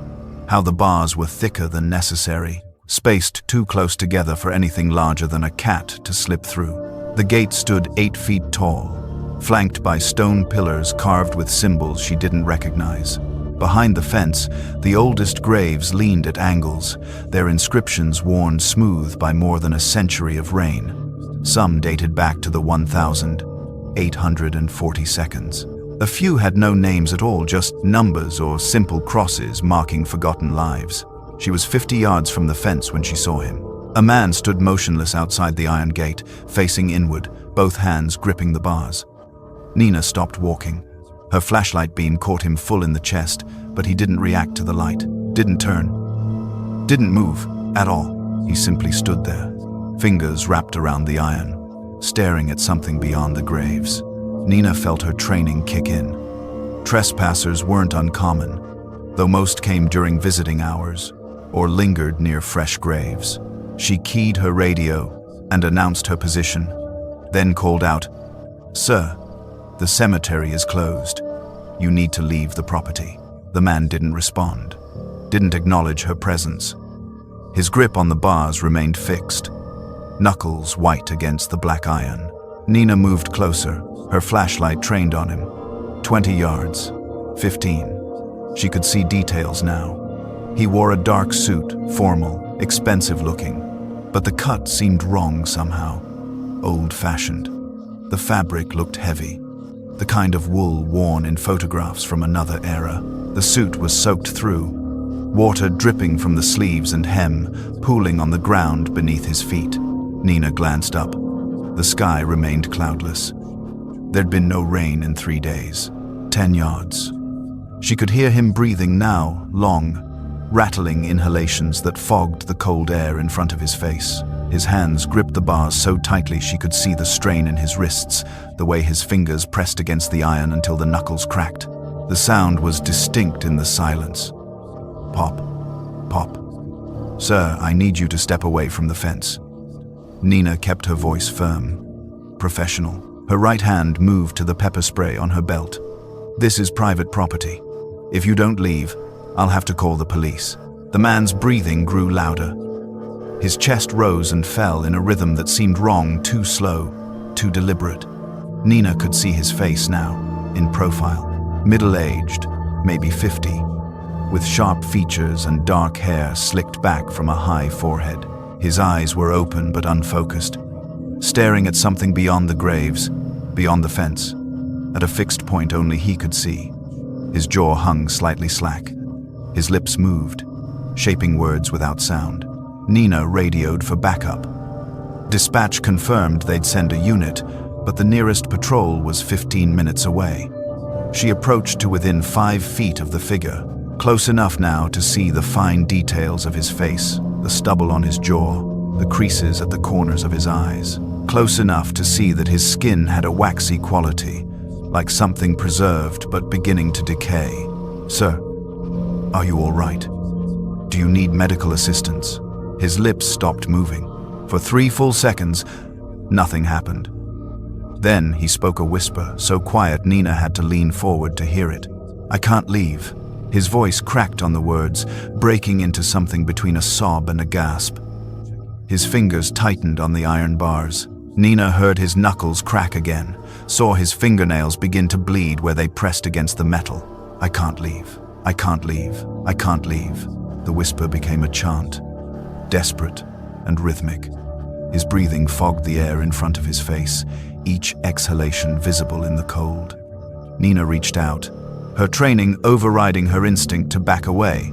how the bars were thicker than necessary, spaced too close together for anything larger than a cat to slip through. The gate stood 8 feet tall, flanked by stone pillars carved with symbols she didn't recognize. Behind the fence, the oldest graves leaned at angles, their inscriptions worn smooth by more than a century of rain. Some dated back to the 1,840. A few had no names at all, just numbers or simple crosses marking forgotten lives. She was 50 yards from the fence when she saw him. A man stood motionless outside the iron gate, facing inward, both hands gripping the bars. Nina stopped walking. Her flashlight beam caught him full in the chest, but he didn't react to the light, didn't turn, didn't move at all. He simply stood there, fingers wrapped around the iron, staring at something beyond the graves. Nina felt her training kick in. Trespassers weren't uncommon, though most came during visiting hours or lingered near fresh graves. She keyed her radio and announced her position, then called out, "Sir, the cemetery is closed. You need to leave the property." The man didn't respond, didn't acknowledge her presence. His grip on the bars remained fixed, knuckles white against the black iron. Nina moved closer, her flashlight trained on him. 20 yards, 15. She could see details now. He wore a dark suit, formal, expensive-looking, but the cut seemed wrong somehow, old-fashioned. The fabric looked heavy, the kind of wool worn in photographs from another era. The suit was soaked through, water dripping from the sleeves and hem, pooling on the ground beneath his feet. Nina glanced up. The sky remained cloudless. There'd been no rain in 3 days. 10 yards. She could hear him breathing now, long, rattling inhalations that fogged the cold air in front of his face. His hands gripped the bars so tightly she could see the strain in his wrists, the way his fingers pressed against the iron until the knuckles cracked. The sound was distinct in the silence. Pop, pop. Sir, I need you to step away from the fence. Nina kept her voice firm, professional. Her right hand moved to the pepper spray on her belt. This is private property. If you don't leave, I'll have to call the police. The man's breathing grew louder. His chest rose and fell in a rhythm that seemed wrong, too slow, too deliberate. Nina could see his face now, in profile. Middle-aged, maybe 50, with sharp features and dark hair slicked back from a high forehead. His eyes were open but unfocused, staring at something beyond the graves, beyond the fence, at a fixed point only he could see. His jaw hung slightly slack. His lips moved, shaping words without sound. Nina radioed for backup. Dispatch confirmed they'd send a unit, but the nearest patrol was 15 minutes away. She approached to within 5 feet of the figure, close enough now to see the fine details of his face, the stubble on his jaw, the creases at the corners of his eyes. Close enough to see that his skin had a waxy quality, like something preserved but beginning to decay. Sir, are you all right? Do you need medical assistance? His lips stopped moving. For 3 full seconds, nothing happened. Then he spoke a whisper, so quiet Nina had to lean forward to hear it. I can't leave. His voice cracked on the words, breaking into something between a sob and a gasp. His fingers tightened on the iron bars. Nina heard his knuckles crack again, saw his fingernails begin to bleed where they pressed against the metal. I can't leave. I can't leave. I can't leave. The whisper became a chant, desperate and rhythmic. His breathing fogged the air in front of his face, each exhalation visible in the cold. Nina reached out, her training overriding her instinct to back away.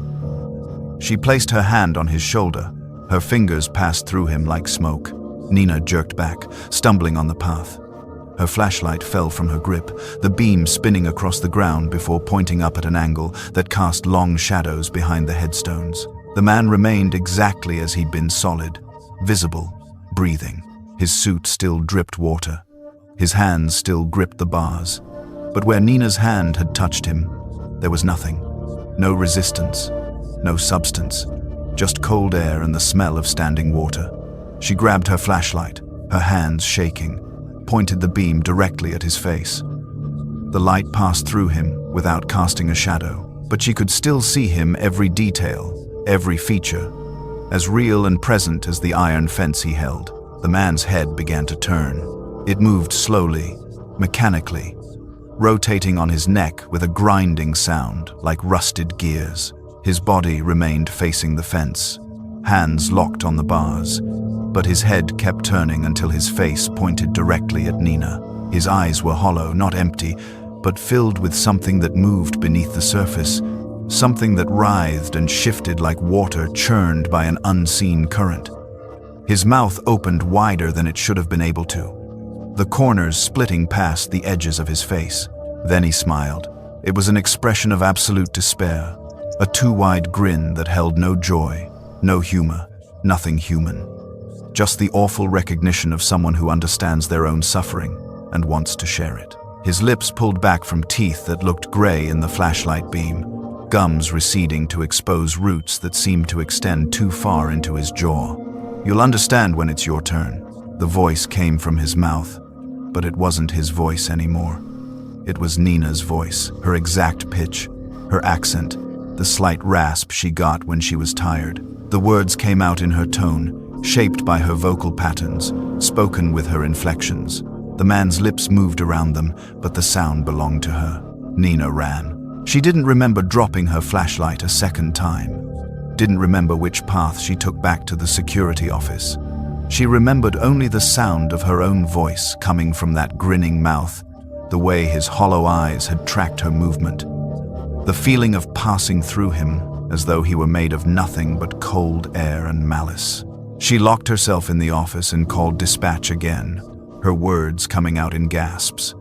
She placed her hand on his shoulder. Her fingers passed through him like smoke. Nina jerked back, stumbling on the path. Her flashlight fell from her grip, the beam spinning across the ground before pointing up at an angle that cast long shadows behind the headstones. The man remained exactly as he'd been, solid, visible, breathing. His suit still dripped water. His hands still gripped the bars. But where Nina's hand had touched him, there was nothing. No resistance, no substance, just cold air and the smell of standing water. She grabbed her flashlight, her hands shaking, pointed the beam directly at his face. The light passed through him without casting a shadow, but she could still see him, every detail, every feature, as real and present as the iron fence he held. The man's head began to turn. It moved slowly, mechanically, rotating on his neck with a grinding sound like rusted gears. His body remained facing the fence, hands locked on the bars, but his head kept turning until his face pointed directly at Nina. His eyes were hollow, not empty, but filled with something that moved beneath the surface, something that writhed and shifted like water churned by an unseen current. His mouth opened wider than it should have been able to, the corners splitting past the edges of his face. Then he smiled. It was an expression of absolute despair, a too-wide grin that held no joy, no humor, nothing human. Just the awful recognition of someone who understands their own suffering and wants to share it. His lips pulled back from teeth that looked gray in the flashlight beam, gums receding to expose roots that seemed to extend too far into his jaw. You'll understand when it's your turn. The voice came from his mouth, but it wasn't his voice anymore. It was Nina's voice, her exact pitch, her accent, the slight rasp she got when she was tired. The words came out in her tone, shaped by her vocal patterns, spoken with her inflections. The man's lips moved around them, but the sound belonged to her. Nina ran. She didn't remember dropping her flashlight a second time. didn't remember which path she took back to the security office. She remembered only the sound of her own voice coming from that grinning mouth, the way his hollow eyes had tracked her movement. The feeling of passing through him, as though he were made of nothing but cold air and malice. She locked herself in the office and called dispatch again, her words coming out in gasps.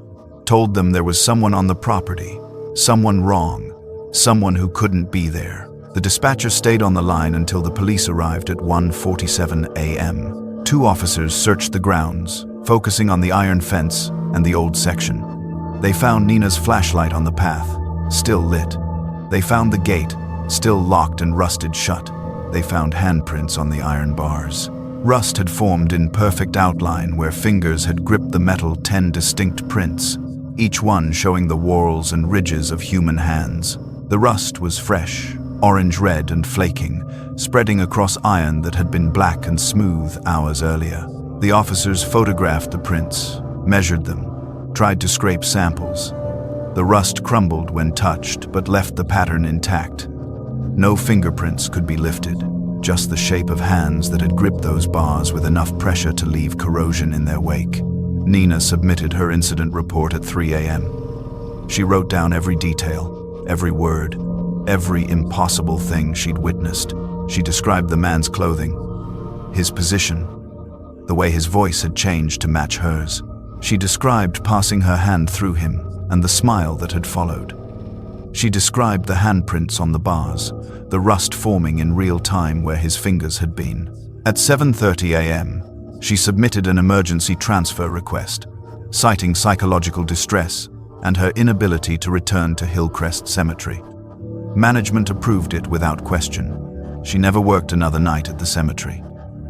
Told them there was someone on the property, someone wrong, someone who couldn't be there. The dispatcher stayed on the line until the police arrived at 1:47 a.m. 2 officers searched the grounds, focusing on the iron fence and the old section. They found Nina's flashlight on the path, still lit. They found the gate, still locked and rusted shut. They found handprints on the iron bars. Rust had formed in perfect outline where fingers had gripped the metal 10 distinct prints, each one showing the whorls and ridges of human hands. The rust was fresh, orange-red and flaking, spreading across iron that had been black and smooth hours earlier. The officers photographed the prints, measured them, tried to scrape samples. The rust crumbled when touched, but left the pattern intact. No fingerprints could be lifted, just the shape of hands that had gripped those bars with enough pressure to leave corrosion in their wake. Nina submitted her incident report at 3 a.m. She wrote down every detail, every word, every impossible thing she'd witnessed. She described the man's clothing, his position, the way his voice had changed to match hers. She described passing her hand through him and the smile that had followed. She described the handprints on the bars, the rust forming in real time where his fingers had been. At 7:30 a.m., she submitted an emergency transfer request, citing psychological distress and her inability to return to Hillcrest Cemetery. Management approved it without question. She never worked another night at the cemetery,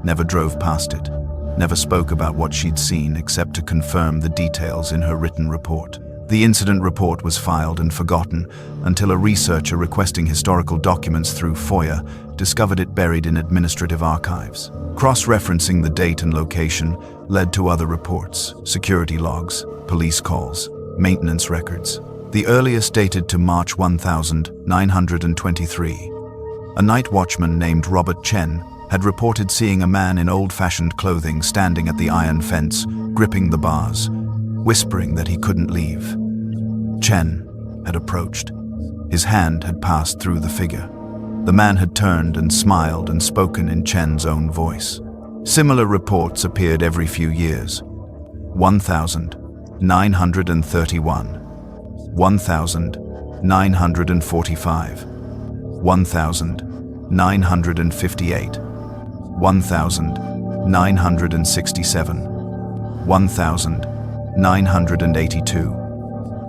never drove past it, never spoke about what she'd seen except to confirm the details in her written report. The incident report was filed and forgotten until a researcher requesting historical documents through FOIA discovered it buried in administrative archives. Cross-referencing the date and location led to other reports, security logs, police calls, maintenance records. The earliest dated to March 1923. A night watchman named Robert Chen had reported seeing a man in old-fashioned clothing standing at the iron fence, gripping the bars, whispering that he couldn't leave. Chen had approached. His hand had passed through the figure. The man had turned and smiled and spoken in Chen's own voice. Similar reports appeared every few years. 1,931, 1,945, 1,958, 1,967, 1,982,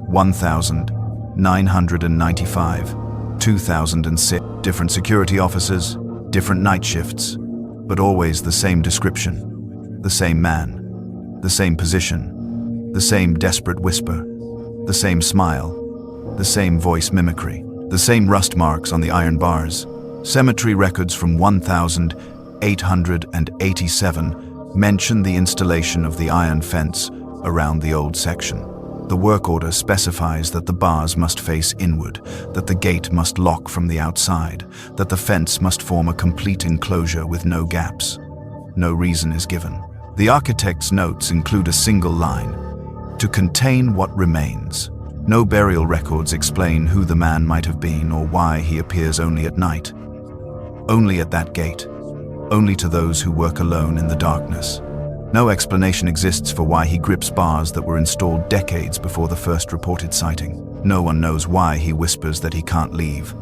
1,995, 2006. Different security officers, different night shifts, but always the same description, the same man, the same position, the same desperate whisper, the same smile, the same voice mimicry, the same rust marks on the iron bars. Cemetery records from 1887 mention the installation of the iron fence around the old section. The work order specifies that the bars must face inward, that the gate must lock from the outside, that the fence must form a complete enclosure with no gaps. No reason is given. The architect's notes include a single line, "To contain what remains." No burial records explain who the man might have been or why he appears only at night. Only at that gate. Only to those who work alone in the darkness. No explanation exists for why he grips bars that were installed decades before the first reported sighting. No one knows why he whispers that he can't leave,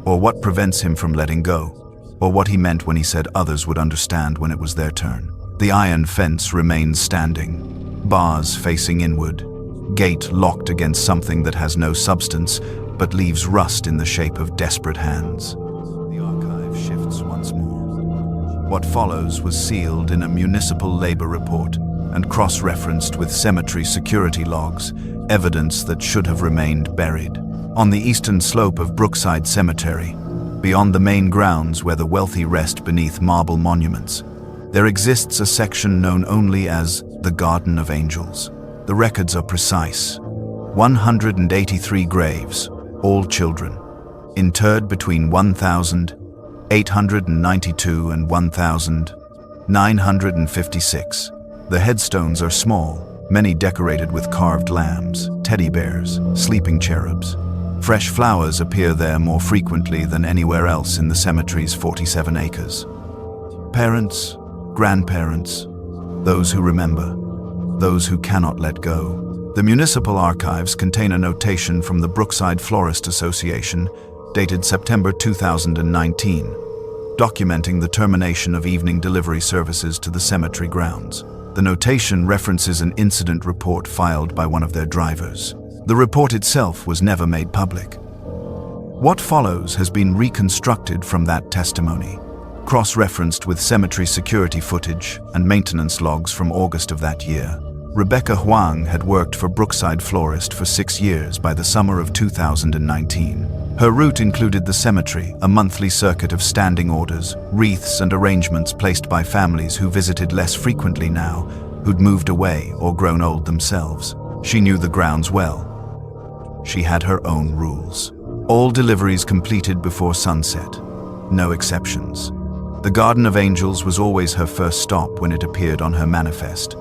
or what prevents him from letting go, or what he meant when he said others would understand when it was their turn. The iron fence remains standing, bars facing inward, gate locked against something that has no substance but leaves rust in the shape of desperate hands. The archive shifts once more. What follows was sealed in a municipal labor report and cross-referenced with cemetery security logs, evidence that should have remained buried. On the eastern slope of Brookside Cemetery, beyond the main grounds where the wealthy rest beneath marble monuments, there exists a section known only as the Garden of Angels. The records are precise. 183 graves, all children, interred between 1,000 892 and 1956. The headstones are small, many decorated with carved lambs, teddy bears, sleeping cherubs. Fresh flowers appear there more frequently than anywhere else in the cemetery's 47 acres. Parents, grandparents, those who remember, those who cannot let go. The municipal archives contain a notation from the Brookside Florist Association, dated September 2019, documenting the termination of evening delivery services to the cemetery grounds. The notation references an incident report filed by one of their drivers. The report itself was never made public. What follows has been reconstructed from that testimony, cross-referenced with cemetery security footage and maintenance logs from August of that year. Rebecca Huang had worked for Brookside Florist for 6 years by the summer of 2019. Her route included the cemetery, a monthly circuit of standing orders, wreaths and arrangements placed by families who visited less frequently now, who'd moved away or grown old themselves. She knew the grounds well. She had her own rules. All deliveries completed before sunset. No exceptions. The Garden of Angels was always her first stop when it appeared on her manifest.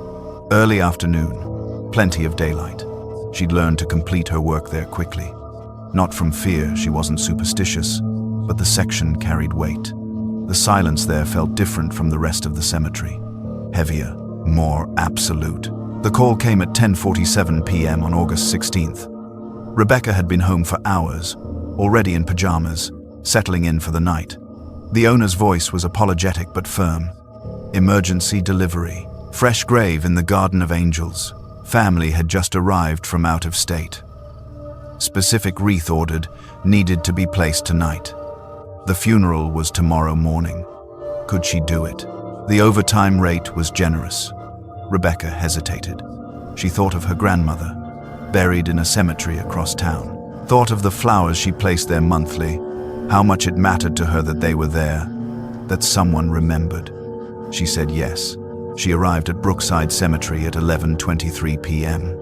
Early afternoon, plenty of daylight. She'd learned to complete her work there quickly. Not from fear, she wasn't superstitious, but the section carried weight. The silence there felt different from the rest of the cemetery. Heavier, more absolute. The call came at 10:47 p.m. on August 16th. Rebecca had been home for hours, already in pajamas, settling in for the night. The owner's voice was apologetic but firm. Emergency delivery. Fresh grave in the Garden of Angels. Family had just arrived from out of state. Specific wreath ordered, needed to be placed tonight. The funeral was tomorrow morning. Could she do it? The overtime rate was generous. Rebecca hesitated. She thought of her grandmother, buried in a cemetery across town. Thought of the flowers she placed there monthly, how much it mattered to her that they were there, that someone remembered. She said yes. She arrived at Brookside Cemetery at 11:23 p.m.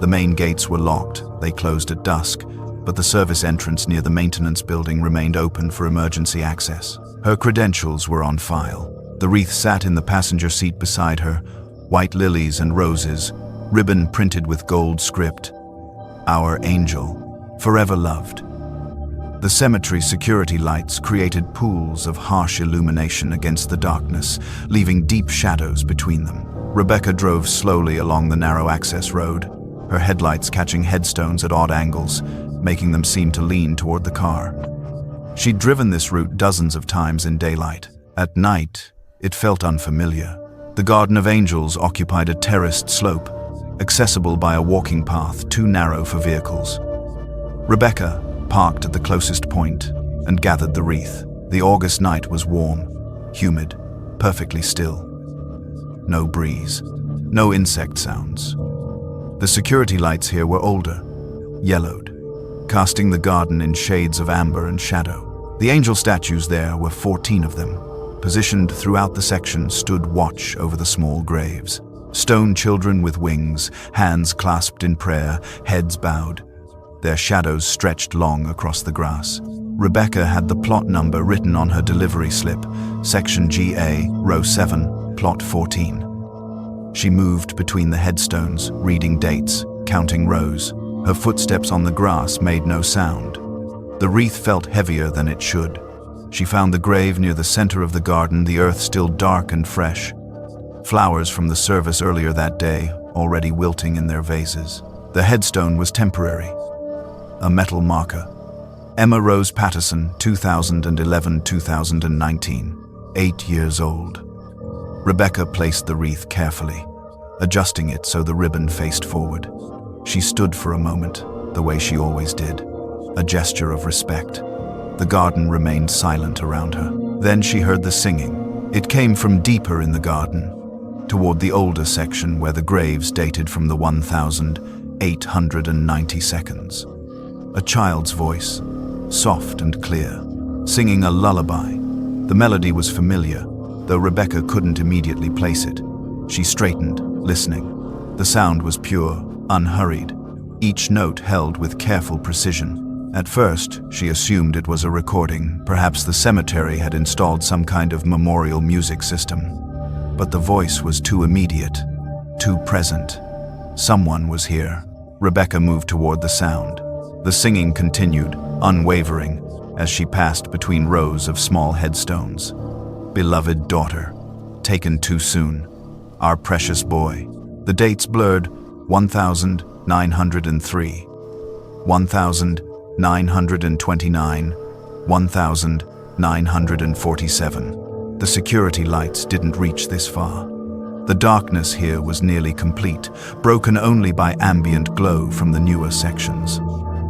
The main gates were locked. They closed at dusk, but the service entrance near the maintenance building remained open for emergency access. Her credentials were on file. The wreath sat in the passenger seat beside her, white lilies and roses, ribbon printed with gold script. Our angel, forever loved. The cemetery security lights created pools of harsh illumination against the darkness, leaving deep shadows between them. Rebecca drove slowly along the narrow access road, her headlights catching headstones at odd angles, making them seem to lean toward the car. She'd driven this route dozens of times in daylight. At night, it felt unfamiliar. The Garden of Angels occupied a terraced slope, accessible by a walking path too narrow for vehicles. Rebecca parked at the closest point and gathered the wreath. The August night was warm, humid, perfectly still. No breeze, no insect sounds. The security lights here were older, yellowed, casting the garden in shades of amber and shadow. The angel statues there were 14 of them. Positioned throughout the section stood watch over the small graves. Stone children with wings, hands clasped in prayer, heads bowed. Their shadows stretched long across the grass. Rebecca had the plot number written on her delivery slip, Section GA, Row 7, Plot 14. She moved between the headstones, reading dates, counting rows. Her footsteps on the grass made no sound. The wreath felt heavier than it should. She found the grave near the center of the garden, the earth still dark and fresh. Flowers from the service earlier that day, already wilting in their vases. The headstone was temporary. A metal marker. Emma Rose Patterson, 2011-2019, 8 years old. Rebecca placed the wreath carefully, adjusting it so the ribbon faced forward. She stood for a moment, the way she always did, a gesture of respect. The garden remained silent around her. Then she heard the singing. It came from deeper in the garden, toward the older section where the graves dated from the 1,890 seconds. A child's voice, soft and clear, singing a lullaby. The melody was familiar, though Rebecca couldn't immediately place it. She straightened, listening. The sound was pure, unhurried, each note held with careful precision. At first, she assumed it was a recording. Perhaps the cemetery had installed some kind of memorial music system. But the voice was too immediate, too present. Someone was here. Rebecca moved toward the sound. The singing continued, unwavering, as she passed between rows of small headstones. Beloved daughter, taken too soon. Our precious boy. The dates blurred. 1903, 1929, 1947. The security lights didn't reach this far. The darkness here was nearly complete, broken only by ambient glow from the newer sections.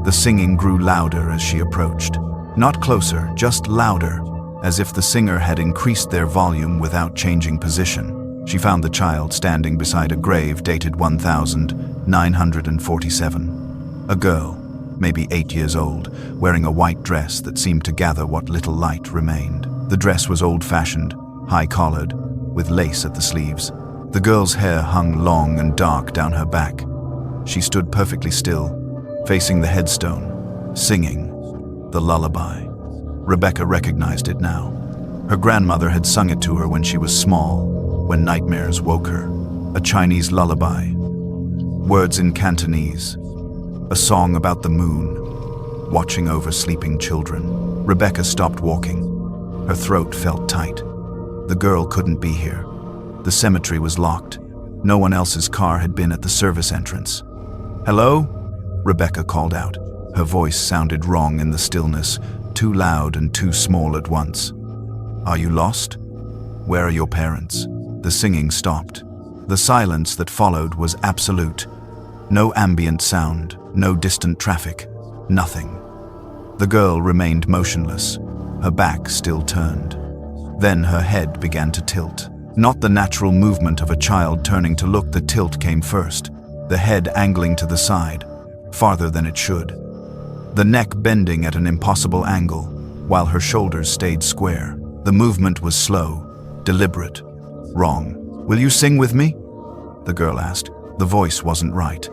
The singing grew louder as she approached. Not closer, just louder, as if the singer had increased their volume without changing position. She found the child standing beside a grave dated 1947. A girl, maybe 8 years old, wearing a white dress that seemed to gather what little light remained. The dress was old-fashioned, high-collared, with lace at the sleeves. The girl's hair hung long and dark down her back. She stood perfectly still, facing the headstone, singing the lullaby. Rebecca recognized it now. Her grandmother had sung it to her when she was small, when nightmares woke her. A Chinese lullaby. Words in Cantonese. A song about the moon, watching over sleeping children. Rebecca stopped walking. Her throat felt tight. The girl couldn't be here. The cemetery was locked. No one else's car had been at the service entrance. "Hello?" Rebecca called out. Her voice sounded wrong in the stillness, too loud and too small at once. "Are you lost? Where are your parents?" The singing stopped. The silence that followed was absolute. No ambient sound, no distant traffic, nothing. The girl remained motionless, her back still turned. Then her head began to tilt. Not the natural movement of a child turning to look, the tilt came first, the head angling to the side, farther than it should. The neck bending at an impossible angle, while her shoulders stayed square. The movement was slow, deliberate. Wrong. "Will you sing with me?" the girl asked. The voice wasn't right.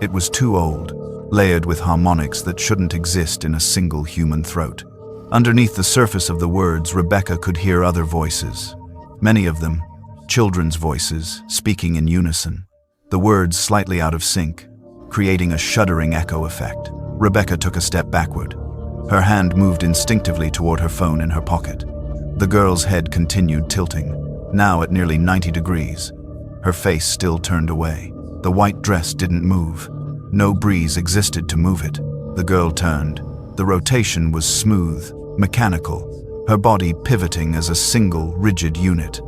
It was too old, layered with harmonics that shouldn't exist in a single human throat. Underneath the surface of the words, Rebecca could hear other voices. Many of them, children's voices, speaking in unison. The words slightly out of sync, creating a shuddering echo effect. Rebecca took a step backward. Her hand moved instinctively toward her phone in her pocket. The girl's head continued tilting, now at nearly 90 degrees. Her face still turned away. The white dress didn't move. No breeze existed to move it. The girl turned. The rotation was smooth, mechanical, her body pivoting as a single, rigid unit.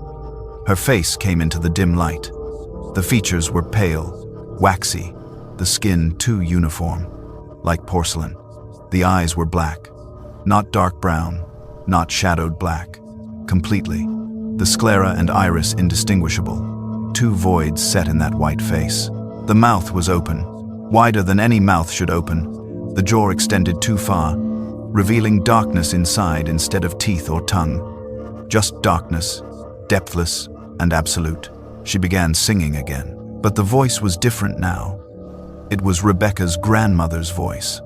Her face came into the dim light. The features were pale, waxy, the skin too uniform, like porcelain. The eyes were black, not dark brown, not shadowed black, completely. The sclera and iris indistinguishable, two voids set in that white face. The mouth was open, wider than any mouth should open. The jaw extended too far, revealing darkness inside instead of teeth or tongue. Just darkness, depthless and absolute. She began singing again, but the voice was different now. It was Rebecca's grandmother's voice.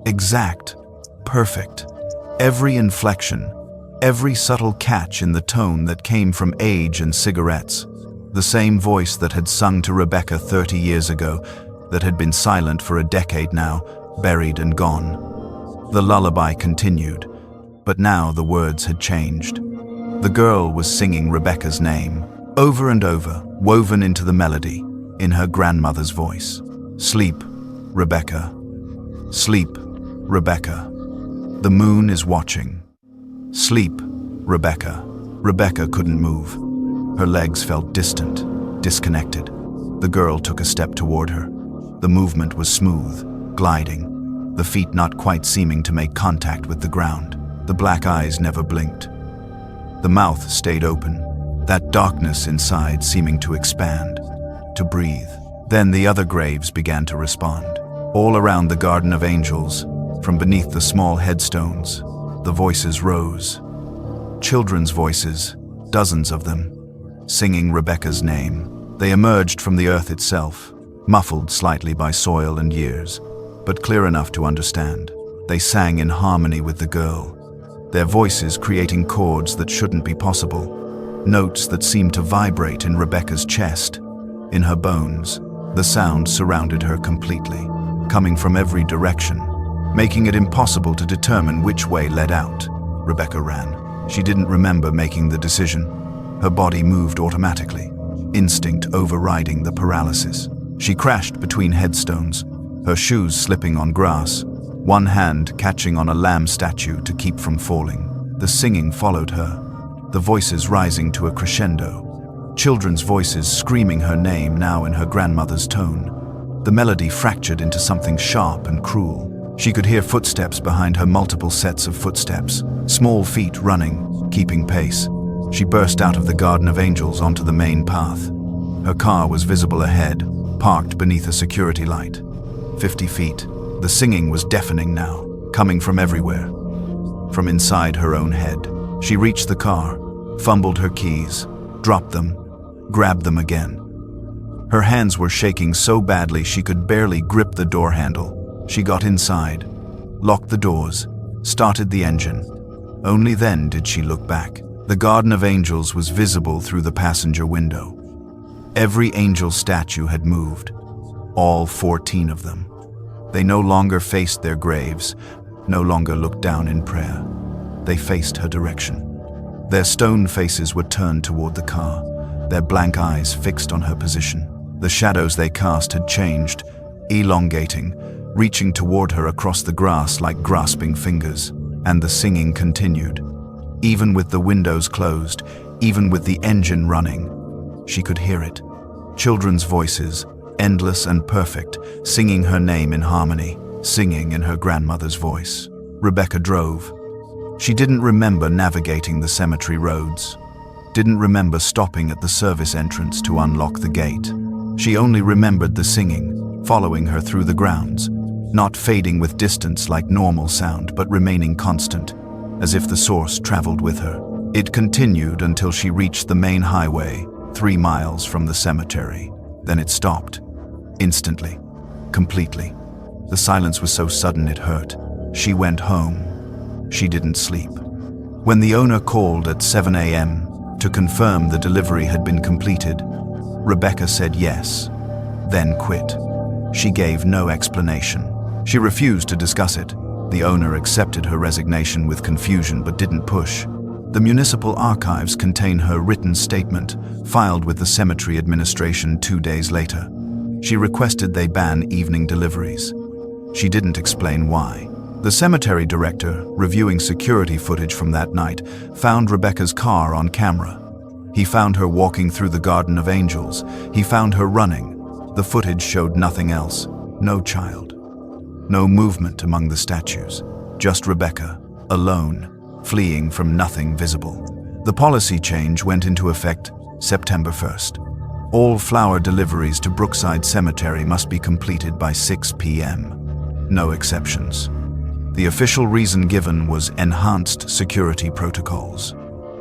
Exact, perfect. Every inflection, every subtle catch in the tone that came from age and cigarettes. The same voice that had sung to Rebecca 30 years ago, that had been silent for a decade now, buried and gone. The lullaby continued, but now the words had changed. The girl was singing Rebecca's name, over and over, woven into the melody, in her grandmother's voice. "Sleep, Rebecca. Sleep, Rebecca. The moon is watching. Sleep, Rebecca." Rebecca couldn't move. Her legs felt distant, disconnected. The girl took a step toward her. The movement was smooth, gliding, the feet not quite seeming to make contact with the ground. The black eyes never blinked. The mouth stayed open, that darkness inside seeming to expand, to breathe. Then the other graves began to respond. All around the Garden of Angels, from beneath the small headstones, the voices rose. Children's voices, dozens of them, singing Rebecca's name. They emerged from the earth itself, muffled slightly by soil and years, but clear enough to understand. They sang in harmony with the girl, their voices creating chords that shouldn't be possible, notes that seemed to vibrate in Rebecca's chest, in her bones. The sound surrounded her completely, coming from every direction, making it impossible to determine which way led out. Rebecca ran. She didn't remember making the decision. Her body moved automatically, instinct overriding the paralysis. She crashed between headstones, her shoes slipping on grass, one hand catching on a lamb statue to keep from falling. The singing followed her, the voices rising to a crescendo. Children's voices screaming her name, now in her grandmother's tone. The melody fractured into something sharp and cruel. She could hear footsteps behind her, multiple sets of footsteps, small feet running, keeping pace. She burst out of the Garden of Angels onto the main path. Her car was visible ahead, parked beneath a security light. 50 feet. The singing was deafening now, coming from everywhere. From inside her own head. She reached the car, fumbled her keys, dropped them, grabbed them again. Her hands were shaking so badly she could barely grip the door handle. She got inside, locked the doors, started the engine. Only then did she look back. The Garden of Angels was visible through the passenger window. Every angel statue had moved, all 14 of them. They no longer faced their graves, no longer looked down in prayer. They faced her direction. Their stone faces were turned toward the car, their blank eyes fixed on her position. The shadows they cast had changed, elongating, reaching toward her across the grass like grasping fingers. And the singing continued. Even with the windows closed, even with the engine running, she could hear it. Children's voices, endless and perfect, singing her name in harmony, singing in her grandmother's voice. Rebecca drove. She didn't remember navigating the cemetery roads, didn't remember stopping at the service entrance to unlock the gate. She only remembered the singing, following her through the grounds, not fading with distance like normal sound, but remaining constant, as if the source traveled with her. It continued until she reached the main highway, 3 miles from the cemetery. Then it stopped. Instantly. Completely. The silence was so sudden it hurt. She went home. She didn't sleep. When the owner called at 7 a.m. to confirm the delivery had been completed, Rebecca said yes, then quit. She gave no explanation. She refused to discuss it. The owner accepted her resignation with confusion but didn't push. The municipal archives contain her written statement, filed with the cemetery administration 2 days later. She requested they ban evening deliveries. She didn't explain why. The cemetery director, reviewing security footage from that night, found Rebecca's car on camera. He found her walking through the Garden of Angels. He found her running. The footage showed nothing else. No child. No movement among the statues. Just Rebecca, alone, fleeing from nothing visible. The policy change went into effect September 1st. All flower deliveries to Brookside Cemetery must be completed by 6 p.m. No exceptions. The official reason given was enhanced security protocols.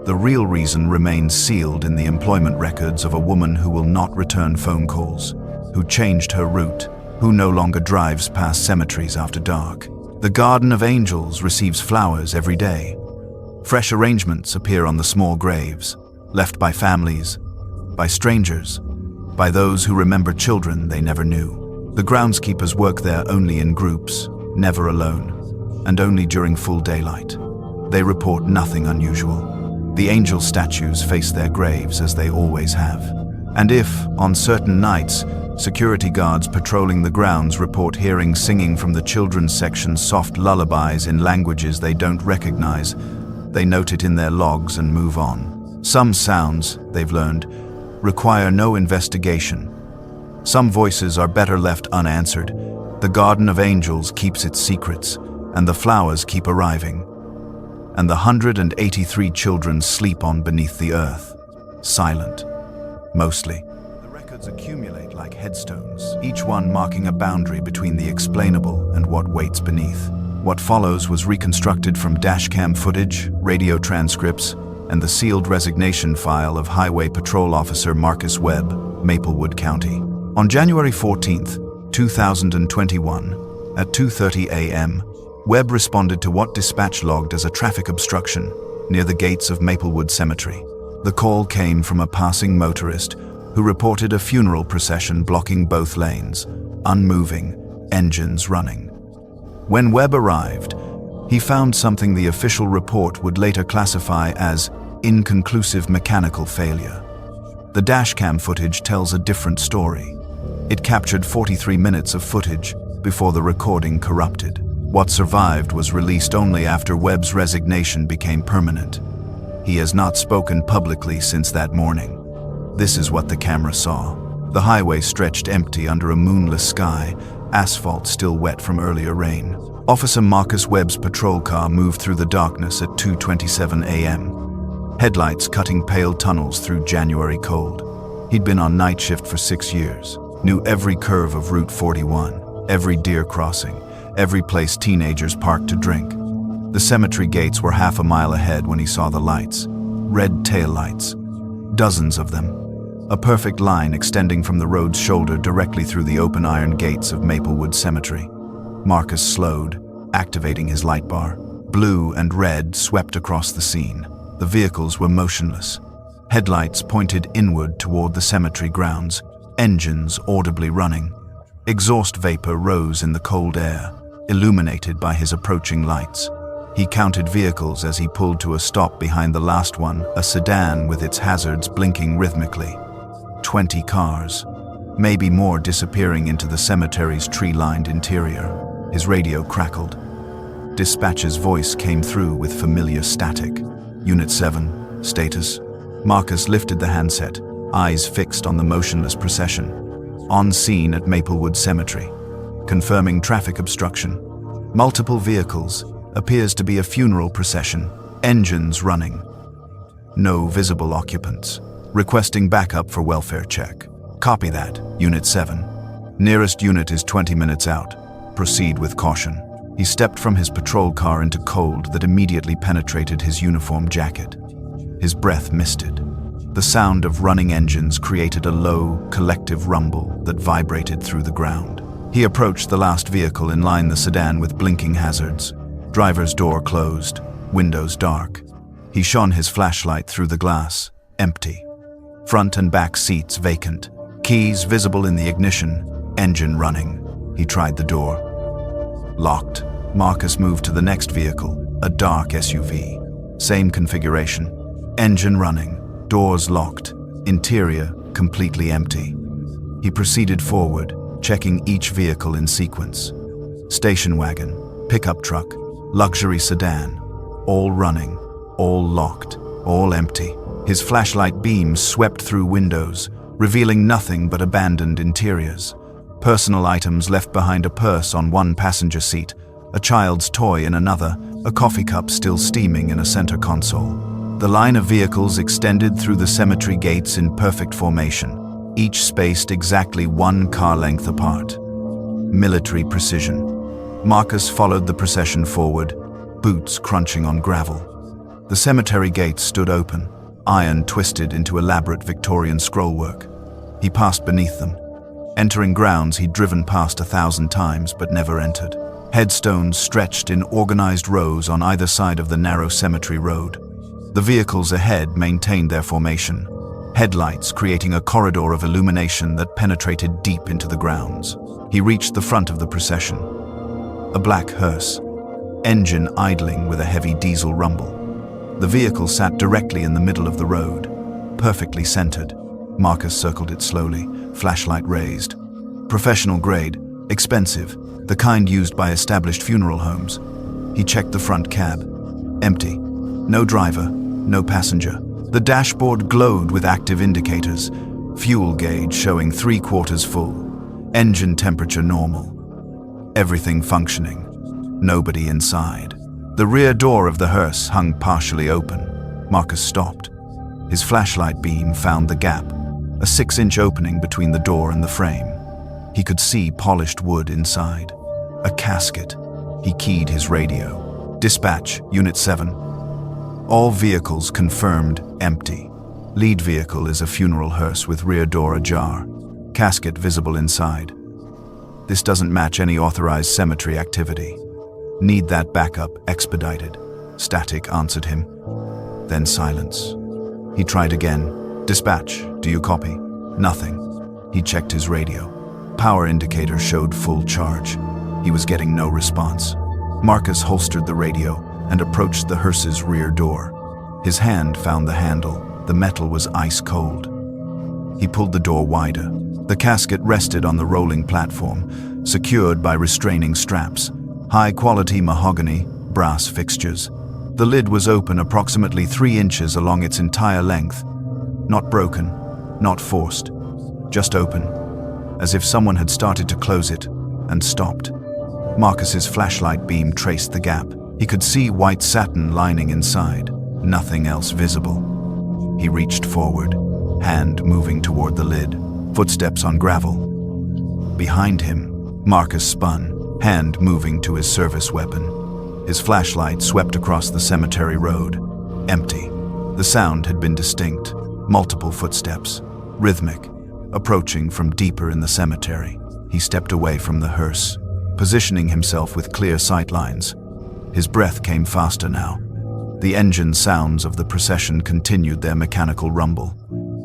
The real reason remains sealed in the employment records of a woman who will not return phone calls, who changed her route, who no longer drives past cemeteries after dark. The Garden of Angels receives flowers every day. Fresh arrangements appear on the small graves, left by families, by strangers, by those who remember children they never knew. The groundskeepers work there only in groups, never alone, and only during full daylight. They report nothing unusual. The angel statues face their graves as they always have. And if, on certain nights, security guards patrolling the grounds report hearing singing from the children's section soft lullabies in languages they don't recognize, they note it in their logs and move on. Some sounds, they've learned, require no investigation. Some voices are better left unanswered. The Garden of Angels keeps its secrets, and the flowers keep arriving. And the 183 children sleep on beneath the earth, silent, mostly. The records accumulate like headstones, each one marking a boundary between the explainable and what waits beneath. What follows was reconstructed from dashcam footage, radio transcripts, and the sealed resignation file of Highway Patrol Officer Marcus Webb, Maplewood County. On January 14, 2021, at 2:30 a.m., Webb responded to what dispatch logged as a traffic obstruction near the gates of Maplewood Cemetery. The call came from a passing motorist who reported a funeral procession blocking both lanes, unmoving, engines running. When Webb arrived, he found something the official report would later classify as inconclusive mechanical failure. The dashcam footage tells a different story. It captured 43 minutes of footage before the recording corrupted. What survived was released only after Webb's resignation became permanent. He has not spoken publicly since that morning. This is what the camera saw. The highway stretched empty under a moonless sky, asphalt still wet from earlier rain. Officer Marcus Webb's patrol car moved through the darkness at 2:27 a.m. Headlights cutting pale tunnels through January cold. He'd been on night shift for 6 years, knew every curve of Route 41, every deer crossing, every place teenagers parked to drink. The cemetery gates were half a mile ahead when he saw the lights. Red taillights. Dozens of them. A perfect line extending from the road's shoulder directly through the open iron gates of Maplewood Cemetery. Marcus slowed, activating his light bar. Blue and red swept across the scene. The vehicles were motionless. Headlights pointed inward toward the cemetery grounds, engines audibly running. Exhaust vapor rose in the cold air, illuminated by his approaching lights. He counted vehicles as he pulled to a stop behind the last one, a sedan with its hazards blinking rhythmically. 20 cars, maybe more, disappearing into the cemetery's tree-lined interior. His radio crackled. Dispatch's voice came through with familiar static. Unit 7, status. Marcus lifted the handset, eyes fixed on the motionless procession. On scene at Maplewood Cemetery. Confirming traffic obstruction. Multiple vehicles. Appears to be a funeral procession. Engines running. No visible occupants. Requesting backup for welfare check. Copy that, Unit 7. Nearest unit is 20 minutes out. Proceed with caution. He stepped from his patrol car into cold that immediately penetrated his uniform jacket. His breath misted. The sound of running engines created a low, collective rumble that vibrated through the ground. He approached the last vehicle in line, the sedan with blinking hazards. Driver's door closed, windows dark. He shone his flashlight through the glass, empty. Front and back seats vacant. Keys visible in the ignition, engine running. He tried the door. Locked. Marcus moved to the next vehicle, a dark SUV. Same configuration. Engine running, doors locked, interior completely empty. He proceeded forward, checking each vehicle in sequence. Station wagon, pickup truck, luxury sedan, all running, all locked, all empty. His flashlight beam swept through windows, revealing nothing but abandoned interiors. Personal items left behind, a purse on one passenger seat, a child's toy in another, a coffee cup still steaming in a center console. The line of vehicles extended through the cemetery gates in perfect formation, each spaced exactly 1 car length apart. Military precision. Marcus followed the procession forward, boots crunching on gravel. The cemetery gates stood open, iron twisted into elaborate Victorian scrollwork. He passed beneath them. Entering grounds he'd driven past 1,000 times but never entered. Headstones stretched in organized rows on either side of the narrow cemetery road. The vehicles ahead maintained their formation, headlights creating a corridor of illumination that penetrated deep into the grounds. He reached the front of the procession. A black hearse, engine idling with a heavy diesel rumble. The vehicle sat directly in the middle of the road, perfectly centered. Marcus circled it slowly, flashlight raised. Professional grade, expensive, the kind used by established funeral homes. He checked the front cab. Empty. No driver, no passenger. The dashboard glowed with active indicators. Fuel gauge showing 3/4 full. Engine temperature normal. Everything functioning. Nobody inside. The rear door of the hearse hung partially open. Marcus stopped. His flashlight beam found the gap, a 6-inch opening between the door and the frame. He could see polished wood inside. A casket. He keyed his radio. Dispatch, Unit 7. All vehicles confirmed empty. Lead vehicle is a funeral hearse with rear door ajar. Casket visible inside. This doesn't match any authorized cemetery activity. Need that backup expedited. Static answered him. Then silence. He tried again. Dispatch, do you copy? Nothing. He checked his radio. Power indicator showed full charge. He was getting no response. Marcus holstered the radio and approached the hearse's rear door. His hand found the handle. The metal was ice cold. He pulled the door wider. The casket rested on the rolling platform, secured by restraining straps. High-quality mahogany, brass fixtures. The lid was open approximately 3 inches along its entire length. Not broken, not forced, just open, as if someone had started to close it and stopped. Marcus's flashlight beam traced the gap. He could see white satin lining inside, nothing else visible. He reached forward, hand moving toward the lid, footsteps on gravel. Behind him, Marcus spun, hand moving to his service weapon. His flashlight swept across the cemetery road. Empty. The sound had been distinct. Multiple footsteps, rhythmic, approaching from deeper in the cemetery. He stepped away from the hearse, positioning himself with clear sightlines. His breath came faster now. The engine sounds of the procession continued their mechanical rumble.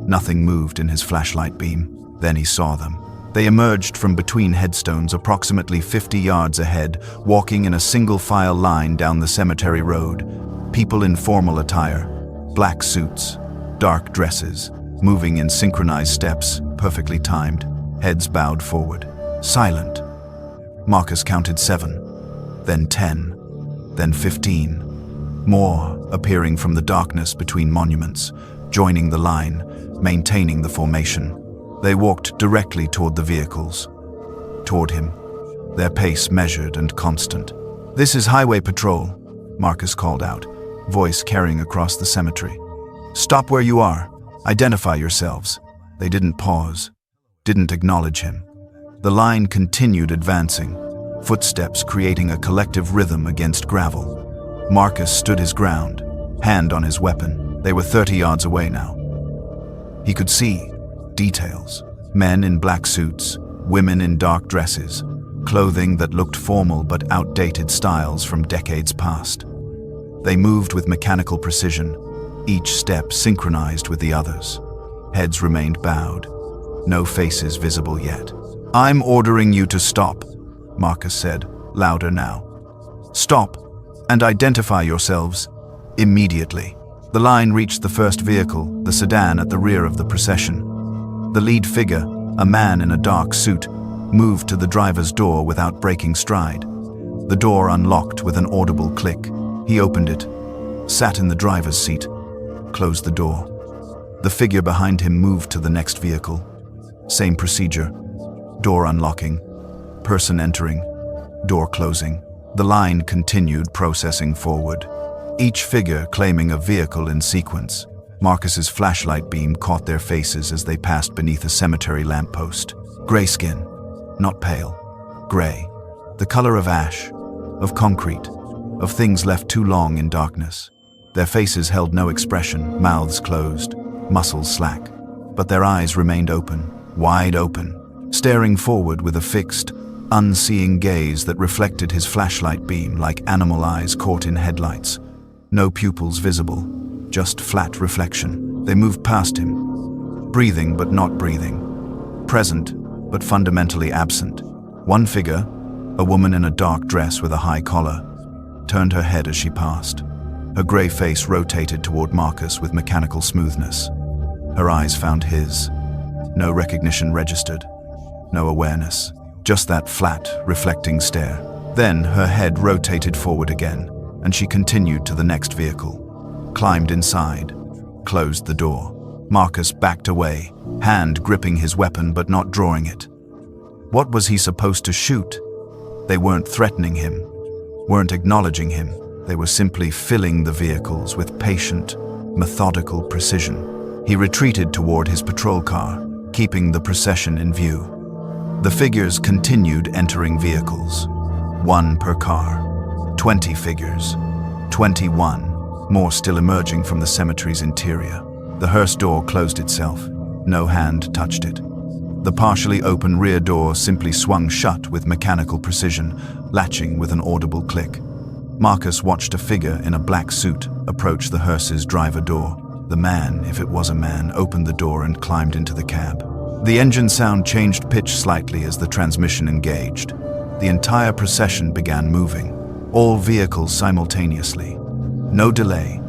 Nothing moved in his flashlight beam. Then he saw them. They emerged from between headstones approximately 50 yards ahead, walking in a single-file line down the cemetery road. People in formal attire, black suits, dark dresses, moving in synchronized steps, perfectly timed, heads bowed forward. Silent. Marcus counted 7, then 10, then 15. More appearing from the darkness between monuments, joining the line, maintaining the formation. They walked directly toward the vehicles. Toward him, their pace measured and constant. "This is Highway Patrol," Marcus called out, voice carrying across the cemetery. "Stop where you are. Identify yourselves." They didn't pause, didn't acknowledge him. The line continued advancing, footsteps creating a collective rhythm against gravel. Marcus stood his ground, hand on his weapon. They were 30 yards away now. He could see details. Men in black suits, women in dark dresses, clothing that looked formal but outdated styles from decades past. They moved with mechanical precision, each step synchronized with the others. Heads remained bowed, no faces visible yet. "I'm ordering you to stop," Marcus said, louder now. "Stop and identify yourselves immediately." The line reached the first vehicle, the sedan at the rear of the procession. The lead figure, a man in a dark suit, moved to the driver's door without breaking stride. The door unlocked with an audible click. He opened it, sat in the driver's seat, closed the door. The figure behind him moved to the next vehicle. Same procedure. Door unlocking, person entering, door closing. The line continued processing forward, each figure claiming a vehicle in sequence. Marcus's flashlight beam caught their faces as they passed beneath a cemetery lamppost. Gray skin, not pale, gray, the color of ash, of concrete, of things left too long in darkness. Their faces held no expression, mouths closed, muscles slack, but their eyes remained open, wide open, staring forward with a fixed, unseeing gaze that reflected his flashlight beam like animal eyes caught in headlights. No pupils visible, just flat reflection. They moved past him, breathing but not breathing, present but fundamentally absent. One figure, a woman in a dark dress with a high collar, turned her head as she passed. Her gray face rotated toward Marcus with mechanical smoothness. Her eyes found his. No recognition registered, no awareness, just that flat, reflecting stare. Then her head rotated forward again, and she continued to the next vehicle. Climbed inside, closed the door. Marcus backed away, hand gripping his weapon but not drawing it. What was he supposed to shoot? They weren't threatening him, weren't acknowledging him. They were simply filling the vehicles with patient, methodical precision. He retreated toward his patrol car, keeping the procession in view. The figures continued entering vehicles. 1 per car. 20 figures. 21. More still emerging from the cemetery's interior. The hearse door closed itself. No hand touched it. The partially open rear door simply swung shut with mechanical precision, latching with an audible click. Marcus watched a figure in a black suit approach the hearse's driver door. The man, if it was a man, opened the door and climbed into the cab. The engine sound changed pitch slightly as the transmission engaged. The entire procession began moving, all vehicles simultaneously. No delay,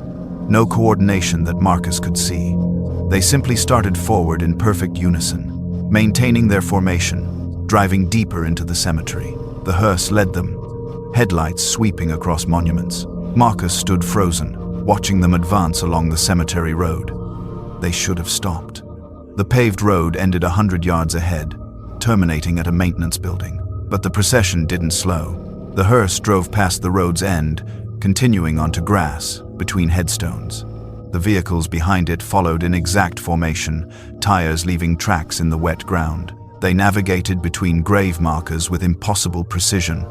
no coordination that Marcus could see. They simply started forward in perfect unison, maintaining their formation, driving deeper into the cemetery. The hearse led them, headlights sweeping across monuments. Marcus stood frozen, watching them advance along the cemetery road. They should have stopped. The paved road ended 100 yards ahead, terminating at a maintenance building. But the procession didn't slow. The hearse drove past the road's end, continuing onto grass between headstones. The vehicles behind it followed in exact formation, tires leaving tracks in the wet ground. They navigated between grave markers with impossible precision,